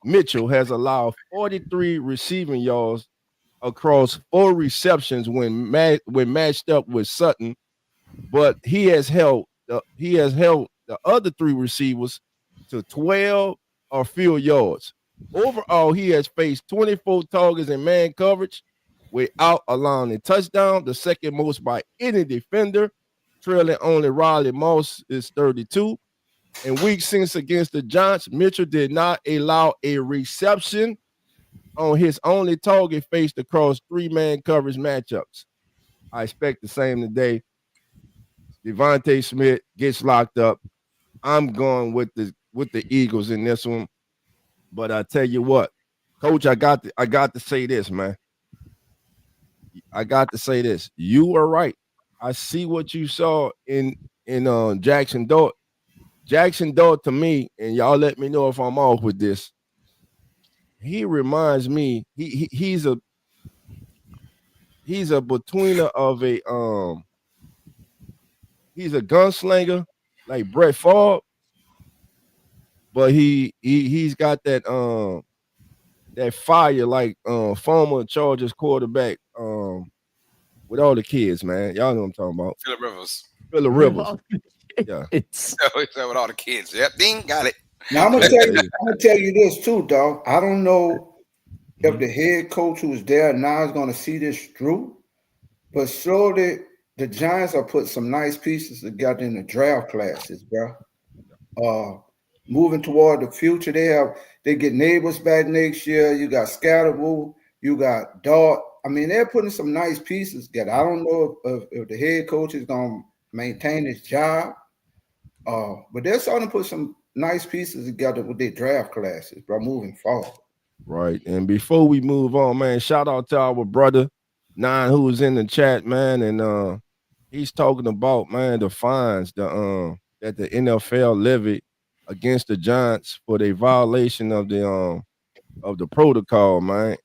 Mitchell, has allowed 43 receiving yards across 4 receptions when matched up with Sutton, but he has held the other 3 receivers to 12 or fewer yards. Overall, he has faced 24 targets in man coverage without allowing a touchdown, the second most by any defender, trailing only Riley Moss is 32. In week 6 against the Giants, Mitchell did not allow a reception on his only target faced across 3-man coverage matchups. I expect the same today. Devontae Smith gets locked up. I'm going with the Eagles in this one. But I tell you what, Coach, I got to say this, man. I got to say this. You are right. I see what you saw in Jackson Dart. Jackson Dart to me, and y'all let me know if I'm off with this. He reminds me. He's a betweener of a he's a gunslinger like Brett Favre, but he's got that fire like former Chargers quarterback with all the kids, man. Y'all know what I'm talking about. Philip Rivers. Phillip Rivers. Yeah. It's With all the kids. Yep, Ding, got it. Now I'm gonna tell you, this too, dog. I don't know if Mhm. the head coach who's there now is gonna see this through, but slowly the Giants are putting some nice pieces together in the draft classes, bro. Uh, moving toward the future, they get neighbors back next year. You got Scatterable, you got Dart. I mean, they're putting some nice pieces together. I don't know if the head coach is gonna maintain his job, but they're starting to put some nice pieces together with their draft classes, bro. Moving forward. Right. And before we move on, man, shout out to our brother Nine who was in the chat, man, and he's talking about, man, the fines that the NFL levied against the Giants for their violation of the protocol, man.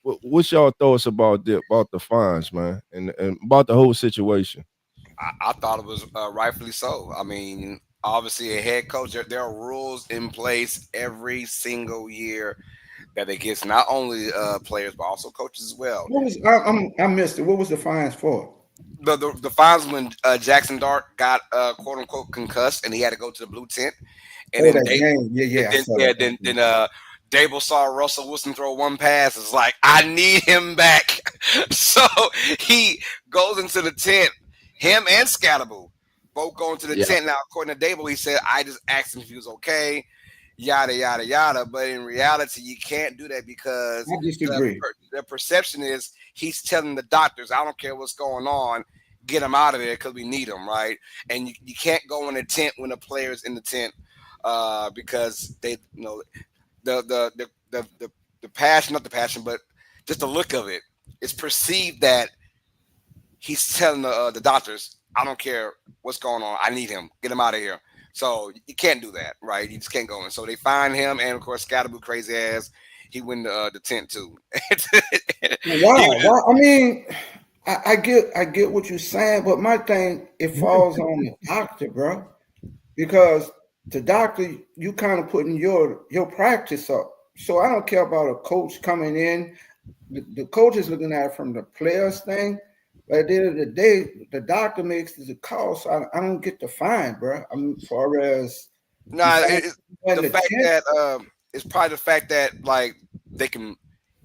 What's y'all thoughts about the fines, man, and about the whole situation? I thought it was rightfully so. I mean, obviously, a head coach, there are rules in place every single year that it gets not only players but also coaches as well. What was I missed it? What was the fines for? The fines when Jackson Dart got quote unquote concussed and he had to go to the blue tent, and Oh, then that game. Yeah, and yeah, I then saw yeah, that. then Dable saw Russell Wilson throw one pass. It's like, I need him back. So he goes into the tent. Him and Scatterable both go into the yeah. tent. Now, according to Dable, he said, I just asked him if he was okay, yada yada yada. But in reality, you can't do that because I disagree. the perception is he's telling the doctors, I don't care what's going on, get him out of there because we need him, right? And you can't go in the tent when the player's in the tent. because they, the passion, not the passion, but just the look of it. It's perceived that he's telling the doctors, I don't care what's going on. I need him. Get him out of here. So you can't do that, right? You just can't go in. So they find him, and of course, Scatterboo crazy ass. He win the tent too. Why? Why? I mean, I get what you're saying, but my thing, it falls on the doctor, bro, because the doctor, you kind of putting your practice up. So I don't care about a coach coming in. The coach is looking at it from the players thing. But at the end of the day, the doctor makes the call, so I don't get the fine, bro. I mean, as far as Nah, besides when the the fact tent, that it's probably the fact that like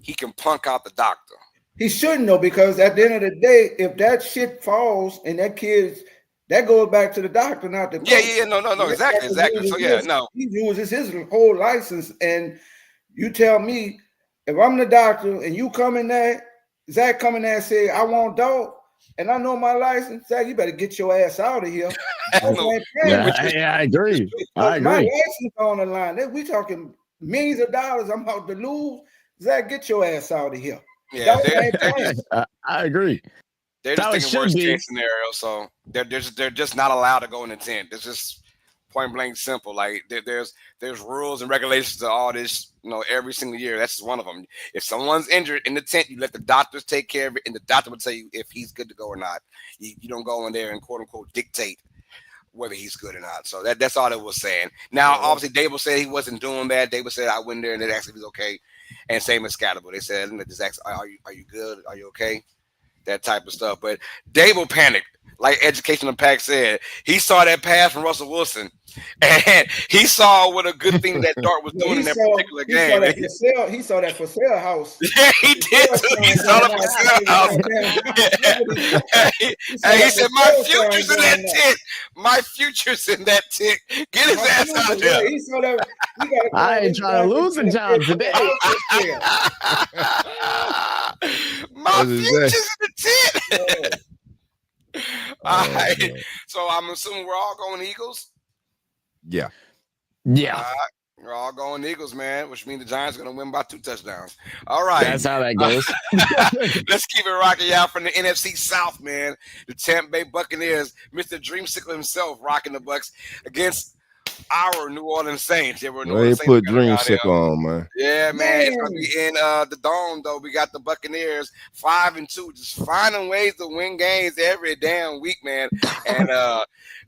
he can punk out the doctor. he shouldn't know because at the end of the day, if that shit falls and that goes back to the doctor, not the Yeah, coach. yeah, yeah, no, And that exactly, doctor exactly. So yeah, no, he uses his whole license, and you tell me if I'm the doctor and you come in there, Zach come in there and say I want dog, and I know my license, Zach, you better get your ass out of here. no, I ain't paying which you. is Yeah, I agree. I My agree. license on the line. We talking millions of dollars. I'm about to lose. Zach, get your ass out of here. yeah, Dog ain't they're playing. just I agree. they're just How it thinking should worst be. case scenario. So they're just not allowed to go in the tent. It's just point blank simple. Like there's rules and regulations to all this. Every single year. That's just one of them. If someone's injured in the tent, you let the doctors take care of it, and the doctor will tell you if he's good to go or not. You don't go in there and quote unquote dictate whether he's good or not. So that's all it was saying. Now, Yeah, obviously, Dable said he wasn't doing that. Dable said I went there and they asked if he's okay. And same as Scatterable. They said, just ask, are you good? Are you okay? That type of stuff. But Dable panicked. Like Educational Pack said, he saw that pass from Russell Wilson, and he saw what a good thing that Dart was no, doing in that particular game. he saw that for sale house. Yeah, he The did sale too. He sign saw going the out. for sale Hey, house. he saw Hey, he that said, for "My sale sign future's in that going out. tent. My future's in that tent. Get his My ass out of future, there." yeah, he saw that. He got to I call ain't his trying to bank and lose a say, "Hey, job put the today. house for sale." My That's exactly. future's in the tent. Yeah. All Oh right. man. So I'm assuming we're all going Eagles. Yeah. Yeah, All right. We're all going Eagles, man, which means the Giants are going to win by 2 touchdowns. All right. that's how that goes. Let's keep it rocking out from the NFC South, man. The Tampa Bay Buccaneers, Mr. Dreamsicle himself, rocking the Bucks against our New Orleans Saints. Yeah, we're New Well, they Orleans Saints put fans around here. Dreamsicle on, man. Yeah, man, it's gonna Man, be in the dome though. We got the Buccaneers 5-2, just finding ways to win games every damn week, man. And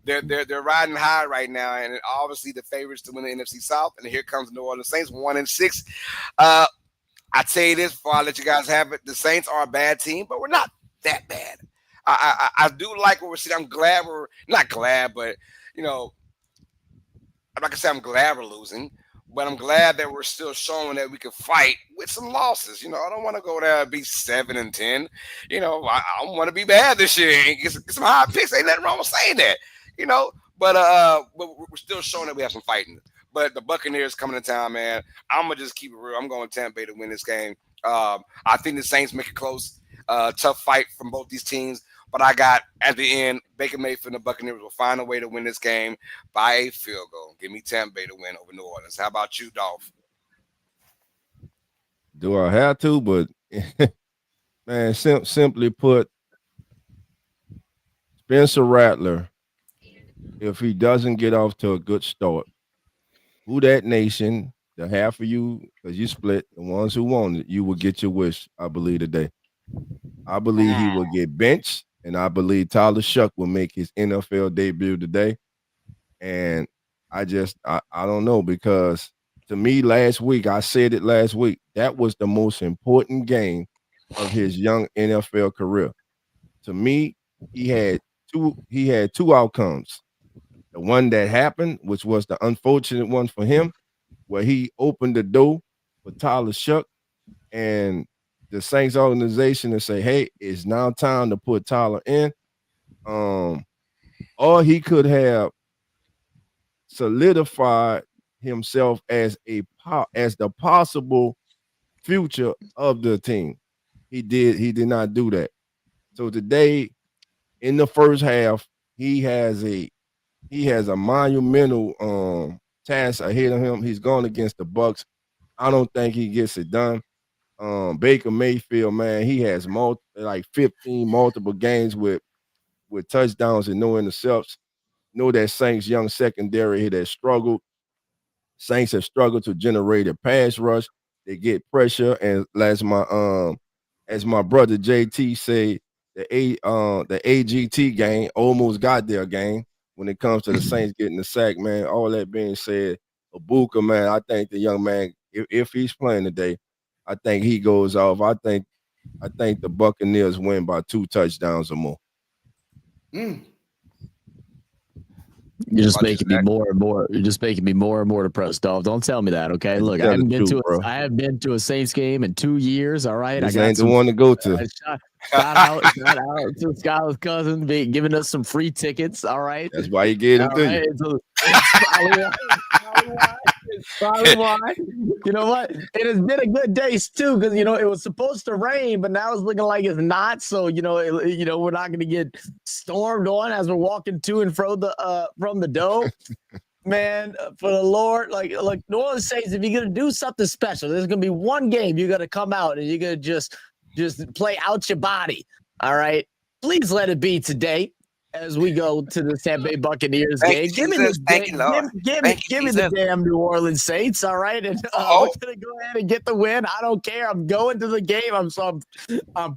they're riding high right now, and obviously the favorites to win the NFC South. And here comes the New Orleans Saints 1-6. I tell you this before I let you guys have it: the Saints are a bad team, but we're not that bad. I do like what we're seeing. I'm glad we're not glad, but you know I'm not gonna say I'm glad we're losing, but I'm glad that we're still showing that we can fight with some losses. I don't want to go there and be 7-10. I want to be bad this year and get some high picks. Ain't nothing wrong with saying that. You know, but we're still showing that we have some fighting. But the Buccaneers coming to town, man. I'm gonna just keep it real. I'm going Tampa Bay to win this game. I think the Saints make it close. Tough fight from both these teams. But I got at the end, Baker Mayfield and the Buccaneers will find a way to win this game by a field goal. Give me Tampa Bay to win over New Orleans. How about you, Dolph? Do I have to? But man, simply put, Spencer Rattler, if he doesn't get off to a good start, who that nation, the half of you, because you split, the ones who want it, you will get your wish, I believe, today. I believe he will get benched, and I believe Tyler Shuck will make his NFL debut today. And I don't know, because to me last week, I said it last week, that was the most important game of his young NFL career. To me, he had two outcomes. The one that happened, which was the unfortunate one for him, where he opened the door for Tyler Shuck and the Saints organization and say, hey, it's now time to put Tyler in. Or he could have solidified himself as as the possible future of the team. He did not do that. So today, in the first half, he has a monumental task ahead of him. He's going against the Bucks. I don't think he gets it done. Baker Mayfield, man, he has like 15 multiple games with touchdowns and no intercepts. Know that Saints young secondary that struggled. Saints have struggled to generate a pass rush. They get pressure, and as my brother JT said, the AGT game almost got their game when it comes to the Saints getting the sack, man. All that being said, Ibuka, man, I think the young man, if he's playing today, I think he goes off. I think the Buccaneers win by 2 touchdowns or more. You're just making me more and more. You're just making me more and more depressed, dog. Don't tell me that, okay? Look, I haven't been to a Saints game in 2 years. All right, this ain't the one to go to. Shout out to Skylar's cousin giving us some free tickets. All right, that's why he gave them to you. It's probably why. You know what? It has been a good day too, because it was supposed to rain, but now it's looking like it's not. So we're not going to get stormed on as we're walking to and fro from the dome. Man, for the Lord, like New Orleans Saints, if you're going to do something special, there's going to be one game you're going to come out and you're going to just play out your body. All right, please let it be today. As we go to the Tampa Bay Buccaneers game, give me the damn New Orleans Saints, all right? And we're gonna go ahead and get the win. I don't care. I'm going to the game. I'm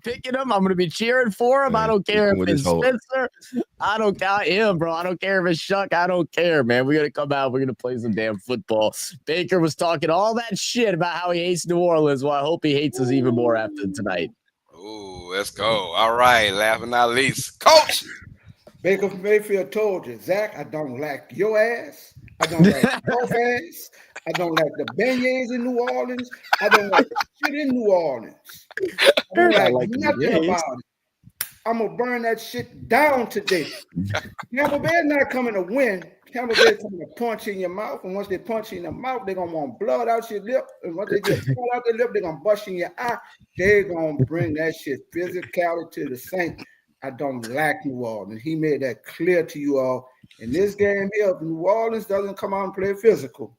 picking them. I'm gonna be cheering for him. I don't care if it's Spencer. I am, bro. I don't care if it's Shuck. I don't care, man. We're gonna come out. We're gonna play some damn football. Baker was talking all that shit about how he hates New Orleans. Well, I hope he hates us even more after tonight. Ooh, let's go. All right, last but not least, Coach. Baker Mayfield told you, Zach, I don't like your ass. I don't like your ass. I don't like the beignets in New Orleans. I don't like the shit in New Orleans. I don't like nothing about it. I'm going to burn that shit down today. Tampa Bay not coming to win. Tampa Bay coming to punch in your mouth. And once they punch you in the mouth, they're going to want blood out your lip. And once they get blood out their lip, they're going to bust in your eye. They're going to bring that shit physicality to the Saints. I don't like New Orleans. He made that clear to you all. In this game here, if New Orleans doesn't come out and play physical,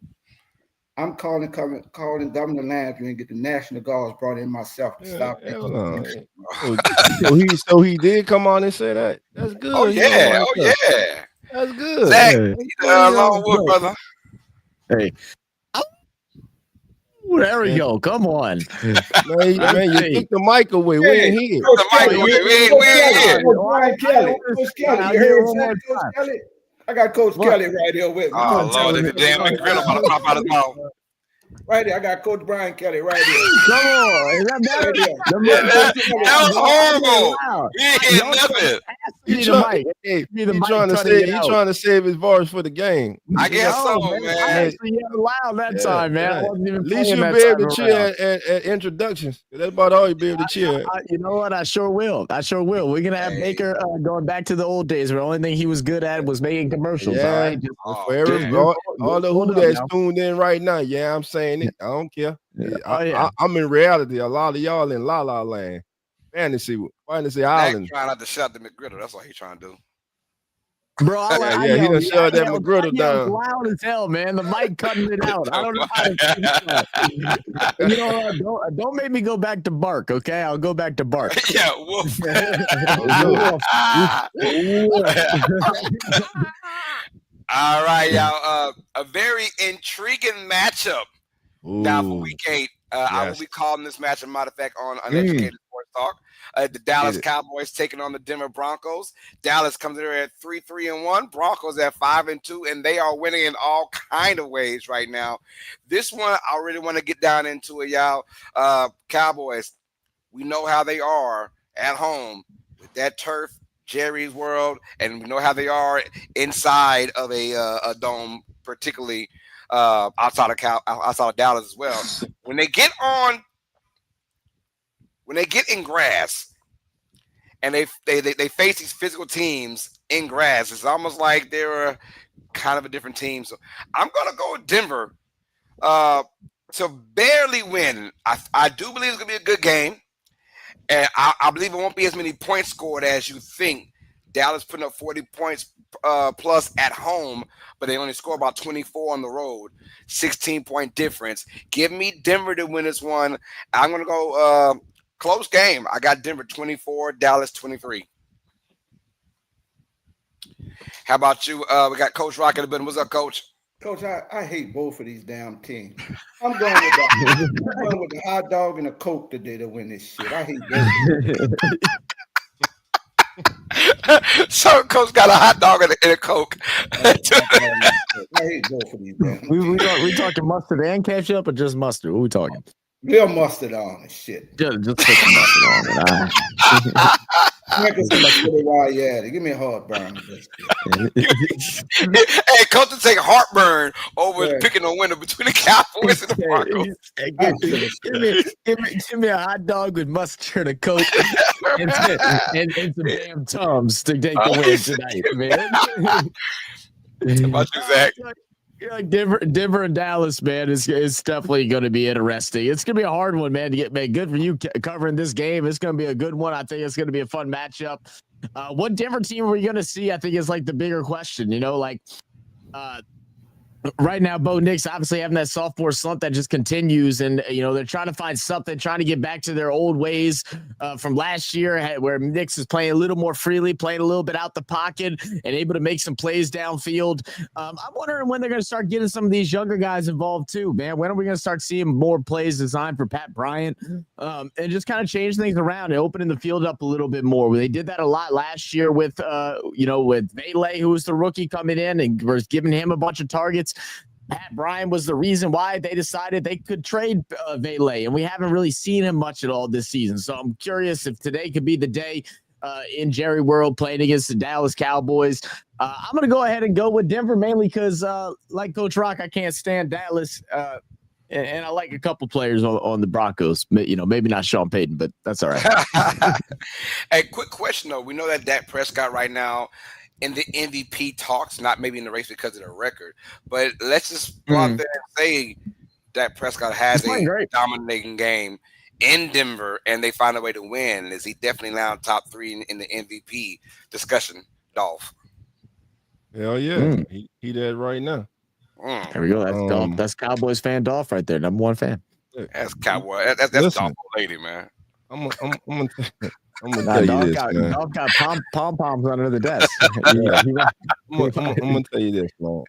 I'm calling Governor Landry and get the National Guards brought in myself to stop that. So he did come on and say that. That's good. Oh yeah, That's good. Zach, long wood, brother. Hey. There we go. Come on. Man, you took the mic away. We ain't here. Brian Kelly. Coach Kelly. You heard Coach Kelly? I got Coach Kelly right here with me. Oh, Lord, the damn McGriddle about to pop out his mouth. Right there. I got Coach Brian Kelly right here. Come on. Is that better? That was horrible. He ain't hit nothing. He's trying to save his voice for the game. I guess so, man. I actually yelled loud that time, man. I wasn't even at least you'll be able to cheer at introductions. That's about all you'll be able to cheer. You know what? I sure will. We're going to have Baker going back to the old days where the only thing he was good at was making commercials. Yeah. All right? All the who that's tuned in right now, I'm saying it. I don't care. I'm in reality. A lot of y'all in La La Land. Fantasy Island. Trying not to shut the McGriddle. That's what he's trying to do. Bro, he done shut that McGriddle down. Loud as hell, man. The mic cutting it out. I don't know how to do that. You know what? Don't make me go back to bark, okay? I'll go back to bark. Yeah, woof. All right, y'all. A very intriguing matchup. Now for week 8. I will be calling this match, a matter of fact, on Uneducated Sports Talk. The Dallas Cowboys taking on the Denver Broncos. Dallas comes in there at 3-3-1. Broncos at 5-2, and they are winning in all kind of ways right now. This one, I really want to get down into it, y'all. Cowboys, we know how they are at home with that turf, Jerry's World, and we know how they are inside of a dome, particularly outside of Dallas as well. When they get in grass and they face these physical teams in grass, it's almost like they're kind of a different team. So I'm gonna go with Denver to barely win. I do believe it's gonna be a good game, and I believe it won't be as many points scored as you think Dallas putting up 40 points plus at home, but they only score about 24 on the road. 16-point difference. Give me Denver to win this one. I'm going to go close game. I got Denver 24, Dallas 23. How about you? We got Coach Rock in the building. What's up, Coach? Coach, I hate both of these damn teams. I'm going with the hot dog and a Coke today to win this shit. I hate both. So Coach got a hot dog and a Coke. I hate both of these damn teams. We talking mustard and ketchup or just mustard? What are we talking? Real mustard on and shit. Just put some mustard on it. Give me a heartburn. Hey, Coach to take heartburn over picking a winner between the Cowboys and the Broncos. Give me a hot dog with mustard and a Coke and some damn Tums to take the win tonight, man. How about you, Zach? Yeah, Denver and Dallas, man, it's definitely going to be interesting. It's going to be a hard one, man, to get made. Good for you covering this game. It's going to be a good one. I think it's going to be a fun matchup. What Denver team are we going to see? I think is like the bigger question. Right now, Bo Nix obviously having that sophomore slump that just continues, and they're trying to find something, trying to get back to their old ways from last year, where Nix is playing a little more freely, playing a little bit out the pocket, and able to make some plays downfield. I'm wondering when they're going to start getting some of these younger guys involved too, man. When are we going to start seeing more plays designed for Pat Bryant, and just kind of change things around and opening the field up a little bit more? They did that a lot last year with Valet, who was the rookie coming in and was giving him a bunch of targets. Pat Bryant was the reason why they decided they could trade Valet, and we haven't really seen him much at all this season. So I'm curious if today could be the day in Jerry World playing against the Dallas Cowboys. I'm going to go ahead and go with Denver mainly because, like Coach Rock, I can't stand Dallas, and I like a couple players on the Broncos. Maybe not Sean Payton, but that's all right. Hey, quick question, though. We know that Dak Prescott right now in the MVP talks, not maybe in the race because of the record, but let's just go out there and say that Prescott has a dominating game in Denver and they find a way to win. Is he definitely now top 3 in the MVP discussion, Dolph? Hell yeah. He there right now. There we go. That's Dolph. That's Cowboys fan Dolph right there. Number 1 fan. That's Cowboy. That's Dolph lady, man. I'm gonna tell you this, man. Dolph got pom-poms under the desk. I'm gonna tell you this, man.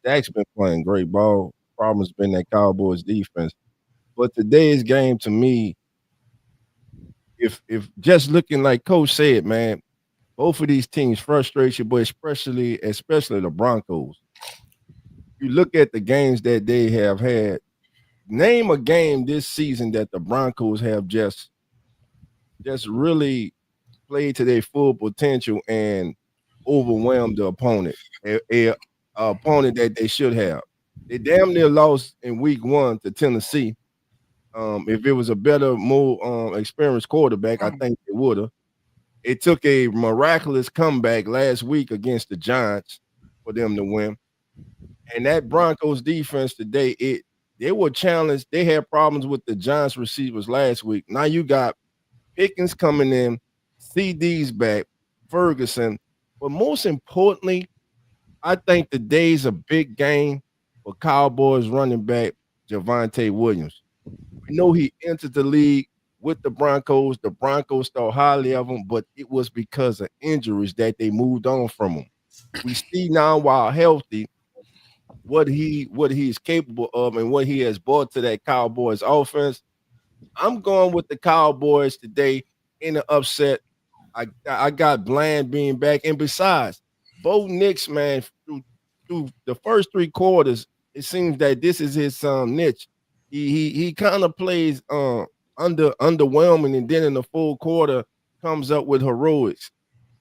Dak's been playing great ball. Problem's been that Cowboys defense. But today's game, to me, if just looking like Coach said, man, both of these teams frustrate you, but especially the Broncos. You look at the games that they have had. Name a game this season that the Broncos have just really played to their full potential and overwhelmed the opponent, a opponent that they should have. They damn near lost in week 1 to Tennessee. If it was a better, more experienced quarterback, I think they would have. It took a miraculous comeback last week against the Giants for them to win. And that Broncos defense today, they were challenged. They had problems with the Giants receivers last week. Now you got Pickens coming in, CD's back, Ferguson. But most importantly, I think today's a big game for Cowboys running back Javonte Williams. We know he entered the league with the Broncos. The Broncos thought highly of him, but it was because of injuries that they moved on from him. We see now, while healthy, what he's capable of and what he has brought to that Cowboys offense. I'm going with the Cowboys today in the upset. I got Bland being back, and besides, Bo Nix, man, through the first 3 quarters, it seems that this is his niche. He kind of plays underwhelming, and then in the full quarter comes up with heroics.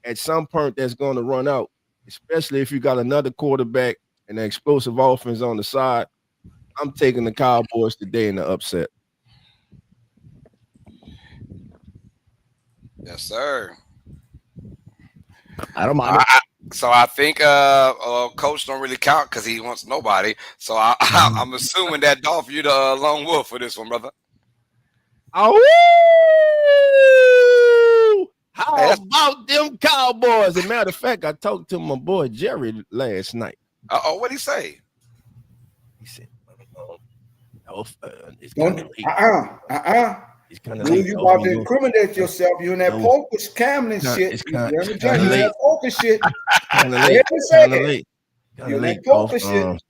At some point, that's going to run out, especially if you got another quarterback and an explosive offense on the side. I'm taking the Cowboys today in the upset. Yes, sir. I don't mind. So I think Coach don't really count because he wants nobody. So I'm assuming that Dolph, you the lone wolf for this one, brother. Oh, How about them Cowboys? As a matter of fact, I talked to my boy Jerry last night. What'd he say? He said, it's kind of late. It's kind of You late. you about to incriminate yourself. You in that poker scamming shit. It's You kind of Jeremy, late. that poker shit. Kind of Go late. ahead and say Kind of it. late. Kind You of in late. that poker shit.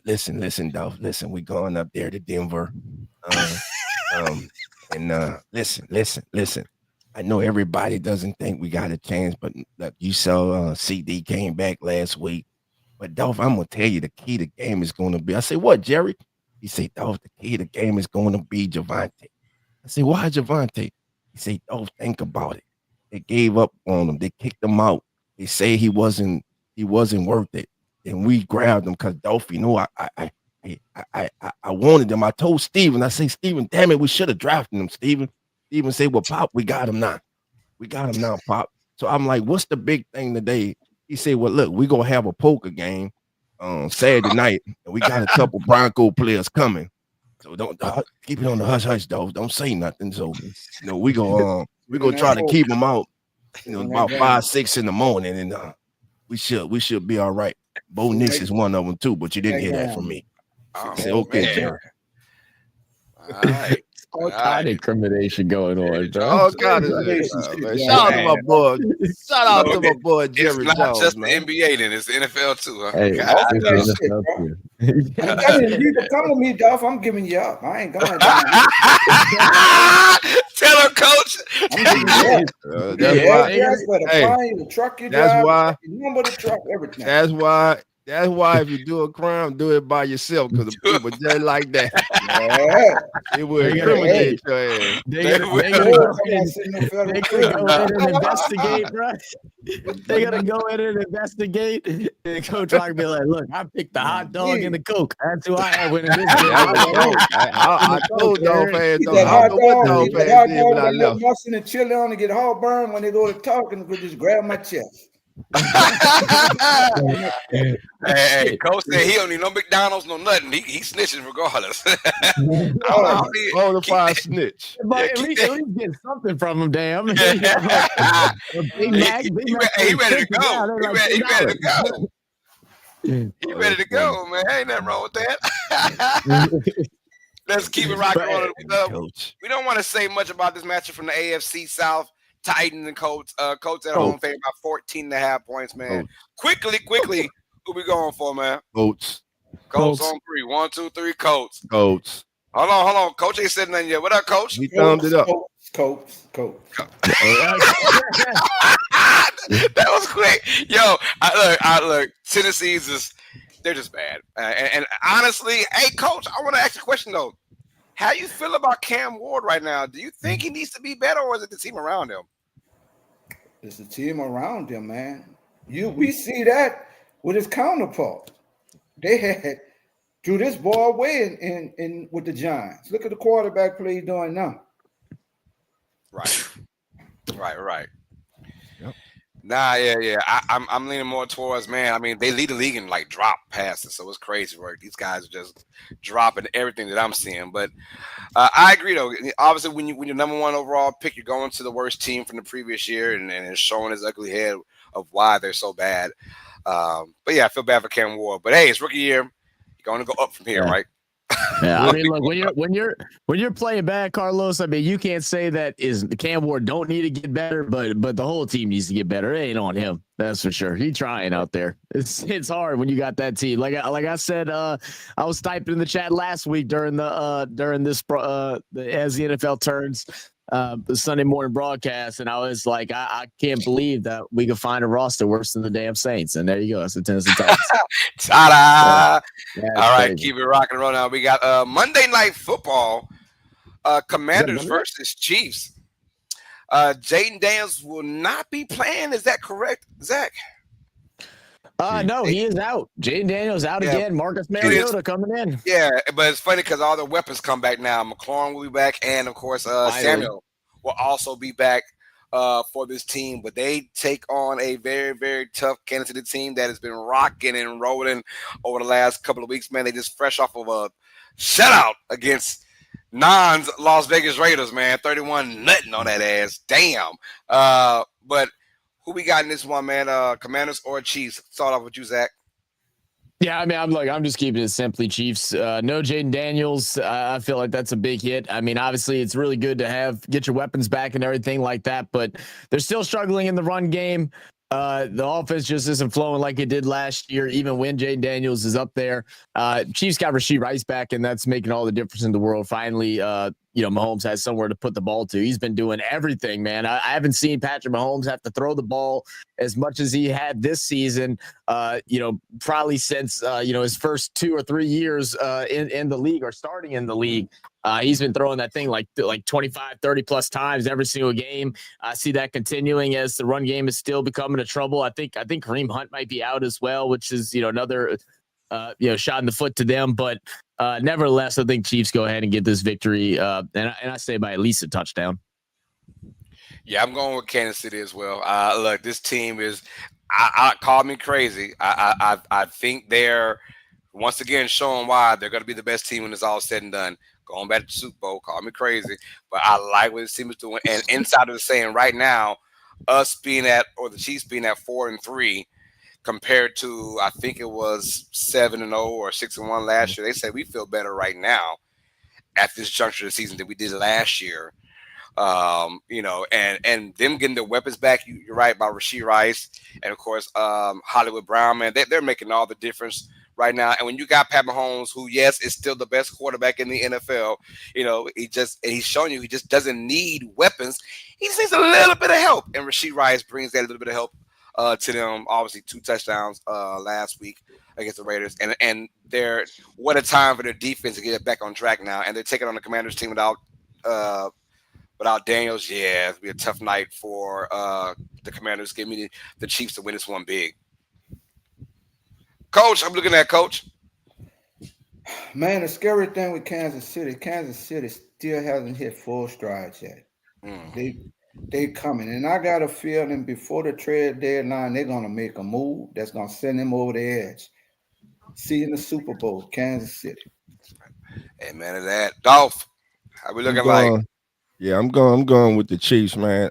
Listen, Dolph. Listen, we going up there to Denver. Listen. I know everybody doesn't think we got a chance, but look, you saw CD came back last week. But Dolph, I'm gonna tell you the key to the game is gonna be. I say, what, Jerry? He said, Dolph, the key to the game is gonna be Javante. I said, why Javante? He said, Dolph, think about it. They gave up on him. They kicked him out. They say he wasn't worth it. And we grabbed him because Dolph, I wanted him. I told Steven, I say, Steven, damn it, we should have drafted him, Steven. Steven said, well, Pop, we got him now. We got him now, Pop. So I'm like, what's the big thing today? He said, well, look, we're going to have a poker game Saturday night, and we got a couple Bronco players coming. So don't keep it on the hush, Dolph. Don't say nothing. So, we go try to keep them out, about 5, 6 in the morning, and we should be all right. Bo Nix is one of them too, but you didn't hear that from me. Oh, Say, okay, Jerry. All right. All kind of incrimination going on, bro. All kind of shit, man. Shout out to my boy. Shout out to my boy Jerry It's not Jones, just man. the NBA, then it's the NFL too. Huh? Hey, I'm telling you, you can come with me, Dolph. I'm giving you up. I ain't going down. Tell her, coach. I'm giving you up. That's why. The truck you drive, That's why. the number of the truck, everything. That's why if you do a crime, do it by yourself, because the people just like that. It will incriminate your ass. They gotta go in and investigate, bro. They gotta go in and investigate. And Coach Rock be like, look, I picked the hot dog and the Coke. That's who I had winning this game. I told Dolph fans, I don't know what Dolph fans did when I left. Mustard and chili on to get all burned when they go to talk and just grab my chest. Hey, Coach said he don't need no McDonald's, no nothing. He snitching regardless. Bonafide snitch. But at least get something from him, damn. He ready to go. He ready to go. He ready to go, man. Ain't nothing wrong with that. Let's keep it rocking on. We don't want to say much about this matchup from the AFC South. Titans and Colts. Colts at home favor by 14.5 points, man. Quickly, who we going for, man? Colts on 3. 1, 2, 3, Colts. Hold on. Coach ain't said nothing yet. What up, Coach? He thumbed it up. Colts. That was quick. Yo, I look. Tennessee's they're just bad. And honestly, hey, Coach, I want to ask you a question though. How you feel about Cam Ward right now? Do you think he needs to be better, or is it the team around him? It's the team around him, man. We see that with his counterpart. They had threw this ball away in with the Giants. Look at the quarterback play he's doing now. Right. Yep. Nah, yeah. I'm leaning more towards, man. I mean, they lead the league in like drop passes, so it's crazy work. These guys are just dropping everything that I'm seeing. But I agree, though. Obviously, when you're number 1 overall pick, you're going to the worst team from the previous year, and it's showing his ugly head of why they're so bad. But yeah, I feel bad for Cam Ward. But hey, it's rookie year. You're going to go up from here, right? Yeah, I mean, look, when you're playing bad, Carlos, I mean, you can't say that is the Cam Ward don't need to get better, but the whole team needs to get better. It ain't on him, that's for sure. He's trying out there. It's hard when you got that team. Like I said, I was typing in the chat last week during as the NFL turns. The Sunday morning broadcast, and I was like, I can't believe that we could find a roster worse than the damn Saints. And there you go. That's the Tennessee Titans. Ta-da! All right, crazy. keep it rocking and rolling. Now we got Monday Night Football, Commanders versus Chiefs. Jaden Daniels will not be playing. Is that correct, Zach? No, he is out. Jaden Daniels out again. Marcus Mariota coming in. Yeah, but it's funny because all the weapons come back now. McLaurin will be back, and of course, Samuel will also be back for this team. But they take on a very, very tough Kansas City team that has been rocking and rolling over the last couple of weeks. Man, they just fresh off of a shutout against Nons Las Vegas Raiders, man. 31 nothing on that ass. Damn. But who we got in this one, man? Commanders or Chiefs? Start off with you, Zach. Yeah, I mean, I'm just keeping it simply Chiefs. No Jaden Daniels. I feel like that's a big hit. I mean, obviously, it's really good to get your weapons back and everything like that, but they're still struggling in the run game. The offense just isn't flowing like it did last year, even when Jaden Daniels is up there. Chiefs got Rashee Rice back, and that's making all the difference in the world. Finally, Mahomes has somewhere to put the ball to. He's been doing everything, man. I haven't seen Patrick Mahomes have to throw the ball as much as he had this season, probably since, his first 2 or 3 years in the league or starting in the league. He's been throwing that thing like 25, 30 plus times every single game. I see that continuing as the run game is still becoming a trouble. I think Kareem Hunt might be out as well, which is, another, shot in the foot to them. But nevertheless, I think Chiefs go ahead and get this victory. And I say by at least a touchdown. Yeah, I'm going with Kansas City as well. Look, this team is, I call me crazy. I think they're once again showing why they're going to be the best team when it's all said and done. Going back to the Super Bowl, call me crazy, but I like what this team is doing. And insiders are saying right now, the Chiefs being at 4-3 compared to I think it was 7-0 or 6-1 last year. They say we feel better right now at this juncture of the season than we did last year. And them getting their weapons back. You're right about Rashee Rice and of course Hollywood Brown, man. They're making all the difference right now. And when you got Pat Mahomes, who yes is still the best quarterback in the NFL, he's showing you he just doesn't need weapons. He just needs a little bit of help. And Rashee Rice brings that little bit of help to them. Obviously 2 touchdowns last week against the Raiders. And they're what a time for their defense to get back on track now. And they're taking on the Commanders team without Daniels. Yeah, it'll be a tough night for the Commanders. Give me the Chiefs to win this one big. Coach, I'm looking at Coach. Man, the scary thing with Kansas City still hasn't hit full strides yet. They coming. And I got a feeling before the trade deadline, they're going to make a move that's going to send them over the edge. See you in the Super Bowl, Kansas City. Amen to that. Dolph, how we looking like? Yeah, I'm going with the Chiefs, man.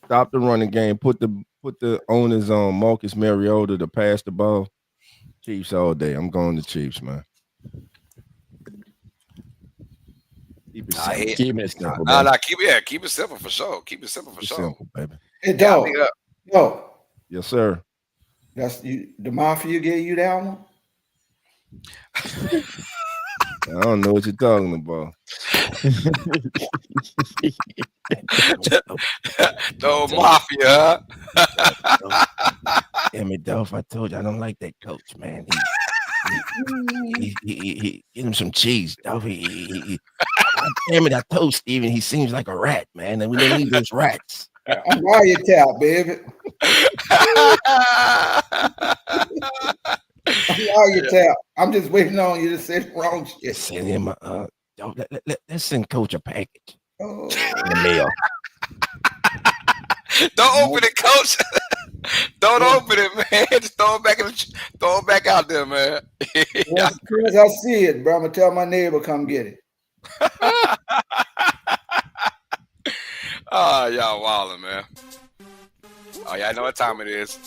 Stop the running game. Put the owners on Marcus Mariota to pass the ball. Chiefs all day. I'm going to Chiefs, man. Keep it simple. Keep it simple. Keep it simple for sure. Keep it simple for sure. Simple, baby. Hey, dog. Yo. Yes, sir. That's you. The Mafia gave you that one? I don't know what you're talking about. No Mafia. Damn it, Dolph. I told you I don't like that coach, man. He get him some cheese, Dolph. Damn it, I told Steven he seems like a rat, man. And we don't need those rats. I'm wiretap, baby. I'm just waiting on you to say the wrong shit. Send him let's send Coach a package. In the mail. Don't open it, Coach. Don't open it, man. Just throw it back out there, man. Well, as soon as I see it, bro, I'm gonna tell my neighbor come get it. Oh, y'all wildin', man. Oh, yeah, I know what time it is.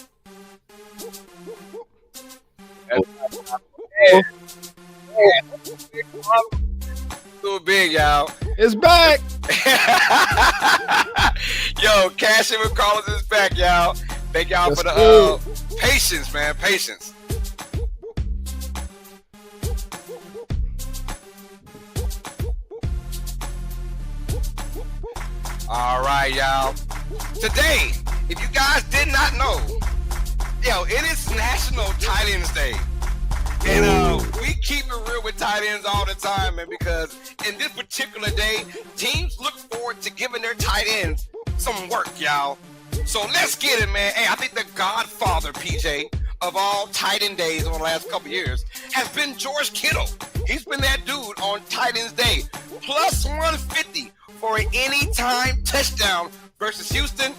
Too big, y'all. It's back. Yo, Cash and Carlos is back, y'all. Thank y'all for the patience, man. Patience. All right, y'all. Today, if you guys did not know, it is National Tight Ends Day. And we keep it real with tight ends all the time, man, because in this particular day, teams look forward to giving their tight ends some work, y'all. So let's get it, man. Hey, I think the godfather, PJ, of all tight end days over the last couple years has been George Kittle. He's been that dude on Tight Ends Day. Plus 150 for an anytime touchdown versus Houston.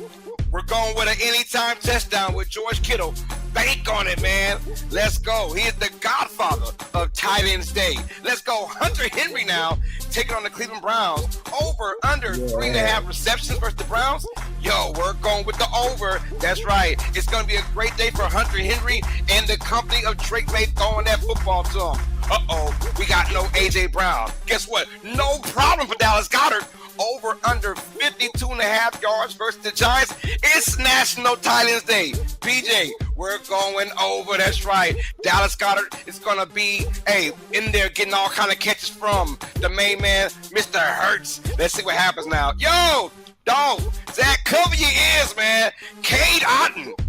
We're going with an anytime touchdown with George Kittle. Bank on it, man. Let's go. He is the godfather of tight ends day. Let's go. Hunter Henry now taking on the Cleveland Browns. Over, under 3.5 receptions versus the Browns. Yo, we're going with the over. That's right. It's going to be a great day for Hunter Henry and the company of Drake May throwing that football to him. Uh-oh, we got no A.J. Brown. Guess what? No problem for Dallas Goedert. Over under 52.5 yards versus the Giants. It's National Tight Ends Day. PJ, we're going over. That's right. Dallas Goedert is going to be in there getting all kind of catches from the main man, Mr. Hurts. Let's see what happens now. Yo, dog, Zach, cover your ears, man. Cade Otton,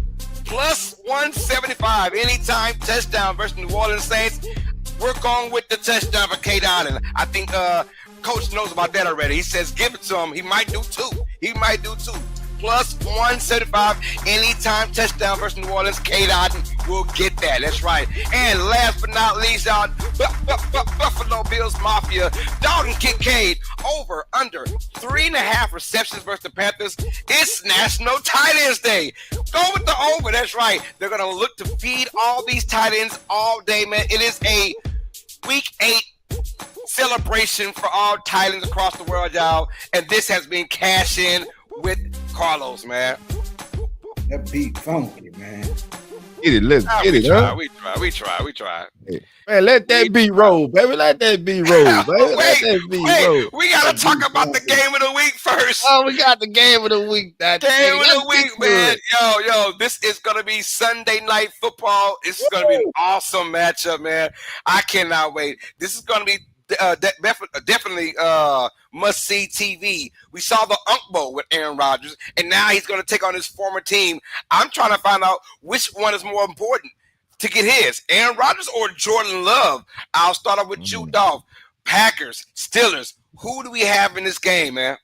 plus 175. Anytime touchdown versus New Orleans Saints. We're going with the touchdown for Cade Otton. I think Coach knows about that already. He says give it to him. He might do two. Plus 175 anytime touchdown versus New Orleans. Cade Otton will get that. That's right. And last but not least, out Buffalo Bills Mafia. Dalton Kincaid over under 3.5 receptions versus the Panthers. It's National Tight Ends Day. Go with the over. That's right. They're gonna look to feed all these tight ends all day, man. It is a Week 8 celebration for all tight ends across the world, y'all. And this has been Cash In with Carlos, man. That beat funky, man. Get it, let's get it, huh? We try. Hey, man, let that beat roll, baby. Let that beat roll, baby. Let that beat roll. We gotta talk about the game of the week first. Oh, we got the game of the week. Game of the week, man. Yo, this is gonna be Sunday Night Football. It's gonna be an awesome matchup, man. I cannot wait. This is gonna be definitely must-see TV. We saw the Unk Bowl with Aaron Rodgers, and now he's going to take on his former team. I'm trying to find out which one is more important to get his, Aaron Rodgers or Jordan Love. I'll start off with you, Dolph. Packers, Steelers. Who do we have in this game, man?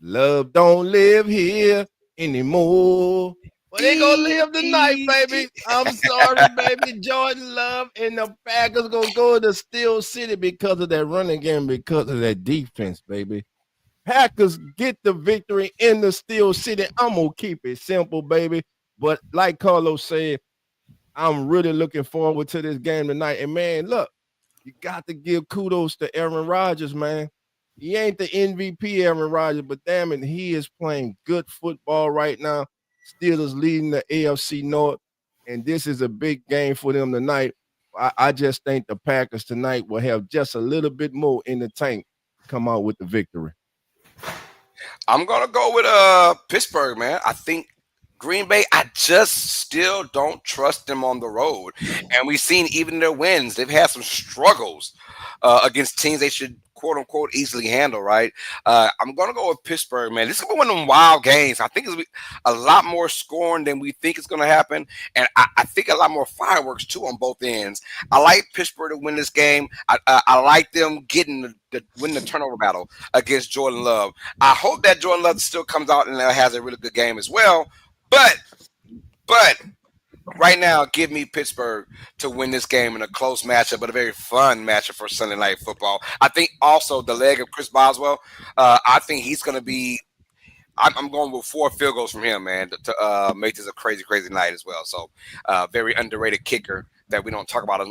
Love don't live here anymore. But they gonna live tonight, baby. I'm sorry, baby. Jordan Love and the Packers gonna go to Steel City because of that running game, because of that defense, baby. Packers get the victory in the Steel City. I'm gonna keep it simple, baby. But like Carlos said, I'm really looking forward to this game tonight. And man, look, you got to give kudos to Aaron Rodgers, man. He ain't the MVP, Aaron Rodgers, but damn it, he is playing good football right now. Steelers leading the AFC North, and this is a big game for them tonight. I just think the Packers tonight will have just a little bit more in the tank to come out with the victory. I'm going to go with Pittsburgh, man. I think Green Bay, I just still don't trust them on the road. And we've seen even their wins, they've had some struggles against teams they should quote unquote easily handle, right? I'm gonna go with Pittsburgh, man. This is gonna be one of them wild games. I think it's a lot more scoring than we think is gonna happen, and I think a lot more fireworks too on both ends. I like Pittsburgh to win this game. I like them getting win the turnover battle against Jordan Love. I hope that Jordan Love still comes out and has a really good game as well. But right now, give me Pittsburgh to win this game in a close matchup, but a very fun matchup for Sunday Night Football. I think also the leg of Chris Boswell, I think he's going to be – I'm going with 4 field goals from him, man, to make this a crazy, crazy night as well. So, very underrated kicker that we don't talk about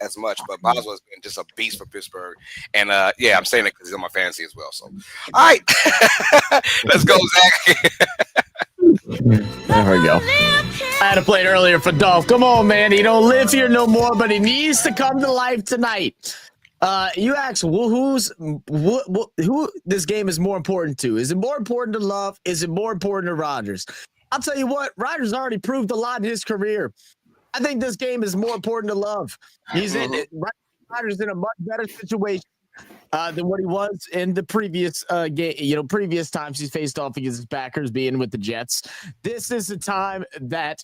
as much, but Boswell's been just a beast for Pittsburgh. And, yeah, I'm saying it because he's on my fantasy as well. So, all right. Let's go, Zach. There we go. I had to play it earlier for Dolph. Come on, man. He don't live here no more, but he needs to come to life tonight. You ask, who this game is more important to? Is it more important to Love? Is it more important to Rodgers? I'll tell you what, Rodgers already proved a lot in his career. I think this game is more important to Love. Rodgers in a much better situation than what he was in the previous game, previous times he's faced off against his Packers, being with the Jets. This is the time that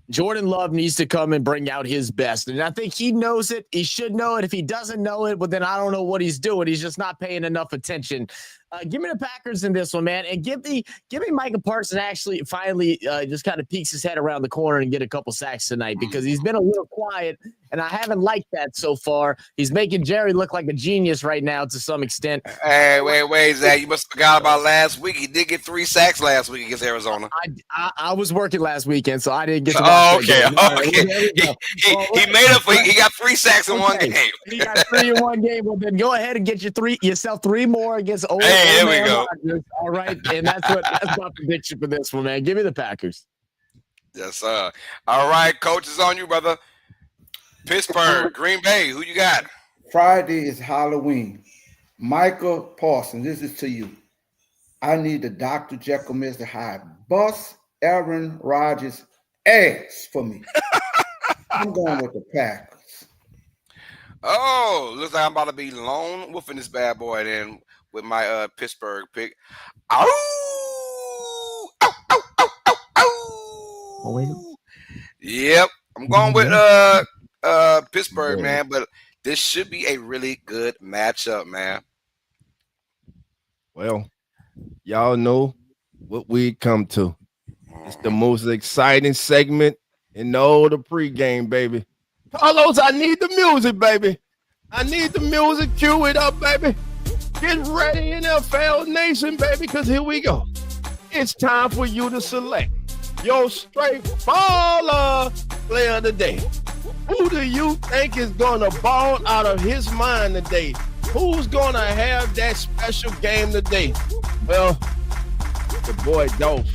Jordan Love needs to come and bring out his best. And I think he knows it. He should know it. If he doesn't know it, well, then I don't know what he's doing. He's just not paying enough attention Give me the Packers in this one, man, and give me Micah Parsons actually finally just kind of peeks his head around the corner and get a couple sacks tonight because he's been a little quiet, and I haven't liked that so far. He's making Jerry look like a genius right now to some extent. Hey, wait, Zach, you must have forgot about last week. He did get 3 sacks last week against Arizona. I was working last weekend, so I didn't get to watch that game. Okay. He made up for he got 3 sacks in one game. He got 3 in one game. Well, then go ahead and get yourself 3 more against old. Hey, there we go. Rodgers. All right, and that's my prediction for this one, man. Give me the Packers. Yes, sir. All right, coach, is on you, brother. Pittsburgh, Green Bay. Who you got? Friday is Halloween. Michael Parsons, this is to you. I need the Dr. Jekyll, Mr. Hyde. Bust Aaron Rodgers' ass for me. I'm going with the Packers. Oh, looks like I'm about to be lone wolfing this bad boy then with my Pittsburgh pick. Ow! Ow, ow, ow, ow, ow. Oh, wait. Yep. I'm going with Pittsburgh, man, but this should be a really good matchup, man. Well, y'all know what we come to. It's the most exciting segment in all the pregame, baby. Carlos, I need the music, baby. I need the music. Cue it up, baby. Get ready, NFL Nation, baby, because here we go. It's time for you to select your straight baller player of the day. Who do you think is going to ball out of his mind today? Who's going to have that special game today? Well, the boy Dolph,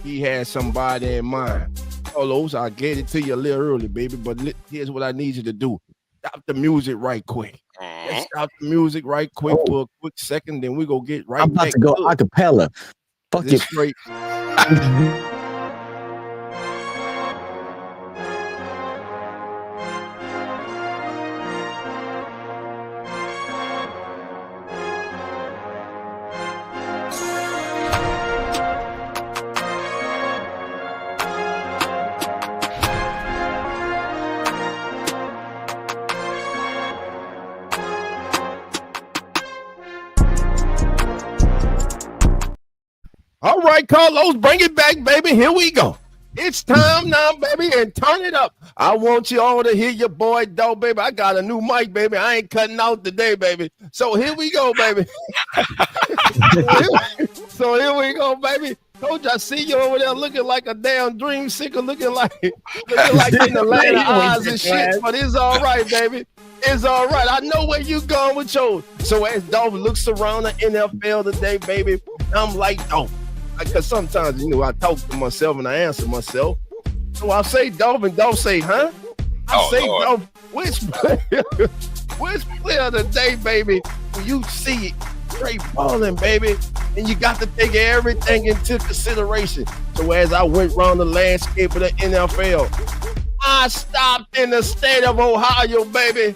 he had somebody in mind. Carlos, I'll get it to you a little early, baby, but here's what I need you to do. Stop the music right quick. Let's stop the music right quick for a quick second, then we go get right I'm about back to go a cappella. Fuck it. Straight. All right, Carlos, bring it back, baby. Here we go. It's time now, baby, and turn it up. I want you all to hear your boy, though, baby. I got a new mic, baby. I ain't cutting out today, baby. So here we go, baby. So here we go, baby. Coach, I see you over there looking like a damn dream seeker, looking like in the land of Oz and shit. But it's all right, baby. It's all right. I know where you going with yours. So as Dolph looks around the NFL today, baby, I'm like, oh. Because sometimes, I talk to myself and I answer myself. So I say Dolph and Dolph say, huh? I say, Dolph, which player of the day, baby, when you see it straight balling, baby, and you got to take everything into consideration. So as I went around the landscape of the NFL, I stopped in the state of Ohio, baby.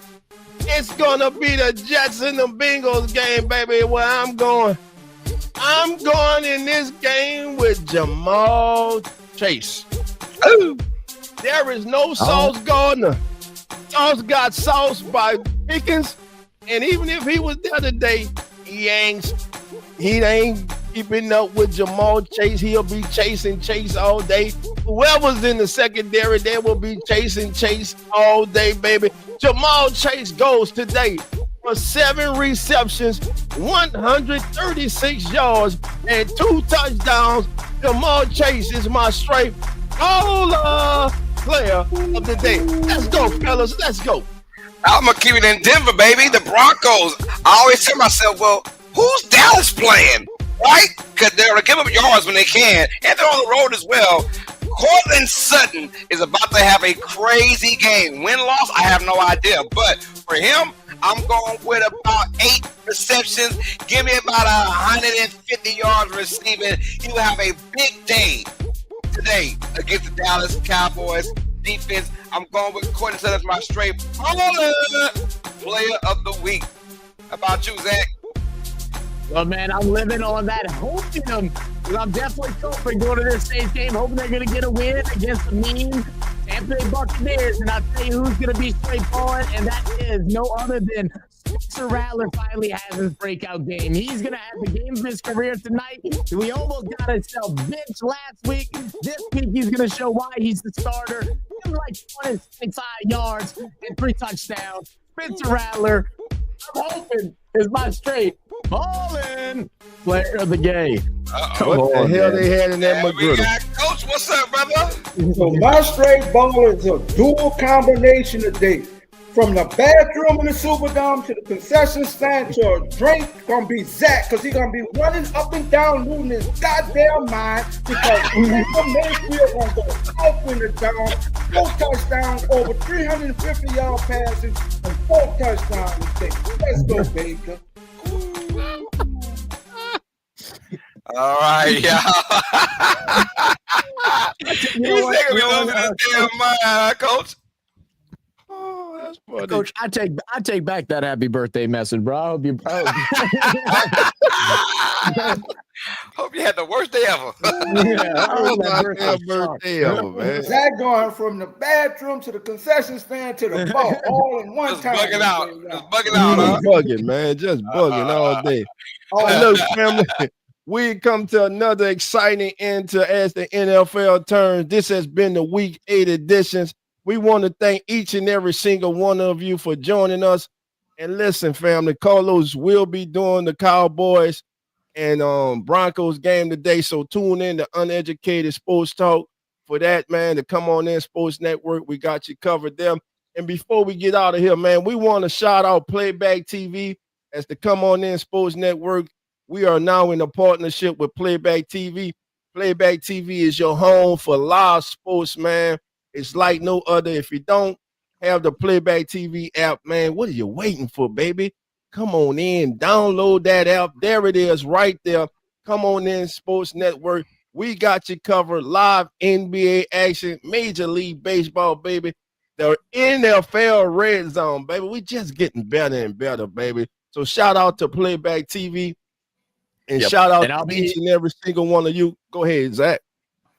It's going to be the Jets and the Bengals game, baby, where I'm going. I'm going in this game with Jamal Chase. Ooh. There is no Sauce Gardner. Sauce got sauce by Pickens. And even if he was there today, he ain't keeping up with Jamal Chase. He'll be chasing Chase all day. Whoever's in the secondary, they will be chasing Chase all day, baby. Jamal Chase goes today for 7 receptions, 136 yards, and 2 touchdowns. Jamal Chase is my straight baller player of the day. Let's go, fellas. Let's go. I'm going to keep it in Denver, baby. The Broncos. I always tell myself, well, who's Dallas playing? Right? Because they're going to give up yards when they can, and they're on the road as well. Cortland Sutton is about to have a crazy game. Win-loss, I have no idea. But for him, I'm going with about 8 receptions. Give me about 150 yards receiving. He will have a big day today against the Dallas Cowboys defense. I'm going with Cortland Sutton as my straight player of the week. How about you, Zach? Well, man, I'm living on that hopium. I'm definitely hoping going to this state game, hoping they're going to get a win against the mean Tampa Tampa Bay Buccaneers, and I'll tell you who's going to be straight balling, and that is no other than Spencer Rattler finally has his breakout game. He's going to have the game of his career tonight. We almost got ourselves benched last week. This week, he's going to show why he's the starter. He like 25 yards and 3 touchdowns. Spencer Rattler, I'm hoping, is my straight ballin' player of the game. What the hell they had in that We McGriddle? got Coach, what's up, brother? So my straight ball is a dual combination today. From the bathroom in the Superdome to the concession stand to a drink, gonna be Zach, because he's gonna be running up and down losing his goddamn mind because Mayfield gonna go off in the down, 4 touchdowns, over 350 yard passes, and 4 touchdowns today. Let's go, Baker. All right, y'all. He's taking me losing his damn mind, Coach. Oh, that's funny. Coach, I take back that happy birthday message, bro. I hope you. Hope you had the worst day ever. Birthday ever, man. Zach going from the bathroom to the concession stand to the bar all in one Just time. bugging out. Just bugging out, huh? Bugging, man. Just bugging all day. Oh, look, family. We come to another exciting end to as the NFL turns. This has been the Week 8 editions. We want to thank each and every single one of you for joining us. And listen, family, Carlos will be doing the Cowboys and Broncos game today. So tune in to Uneducated Sports Talk for that, man. To come on in, Sports Network. We got you covered them. And before we get out of here, man, we want to shout out Playback TV as the Come On In Sports Network. We are now in a partnership with Playback TV. Playback TV is your home for live sports, man. It's like no other. If you don't have the Playback TV app, man, what are you waiting for, baby? Come on in, download that app. There it is right there. Come on in, Sports Network. We got you covered. Live NBA action, Major League Baseball, baby. The NFL Red Zone, baby. We just getting better and better, baby. So shout out to Playback TV and shout out to each and every single one of you. Go ahead, Zach.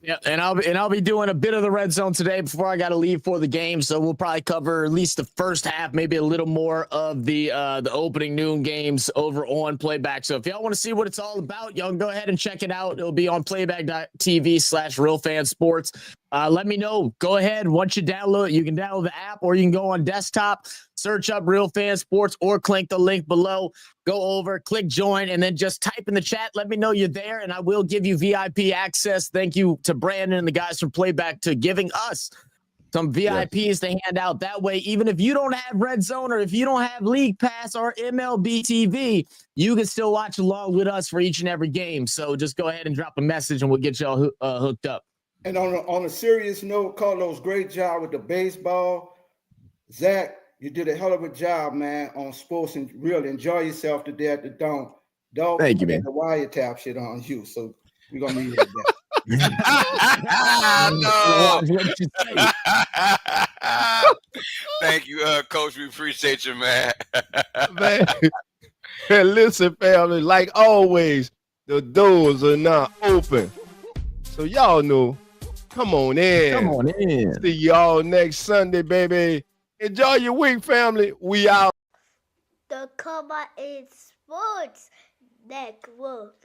Yeah, and I'll be doing a bit of the red zone today before I got to leave for the game. So we'll probably cover at least the first half, maybe a little more of the opening noon games over on Playback. So if y'all want to see what it's all about, y'all can go ahead and check it out. It'll be on playback.tv/realfansports. Let me know. Go ahead. Once you download, you can download the app or you can go on desktop, search up Real Fan Sports or click the link below. Go over, click join, and then just type in the chat. Let me know you're there, and I will give you VIP access. Thank you to Brandon and the guys from Playback to giving us some VIPs to hand out. That way, even if you don't have Red Zone or if you don't have League Pass or MLB TV, you can still watch along with us for each and every game. So just go ahead and drop a message, and we'll get y'all hooked up. And on a serious note, Carlos, great job with the baseball. Zach, you did a hell of a job, man, on sports, and really enjoy yourself today at the Dome. Dog, thank you, man. The wiretap shit on you, so we're gonna leave it at that. Thank you, Coach. We appreciate you, man. Man, listen, family. Like always, the doors are now open, so y'all know. Come on in. Come on in. See y'all next Sunday, baby. Enjoy your week, family. We out. The Come On In Sports Network.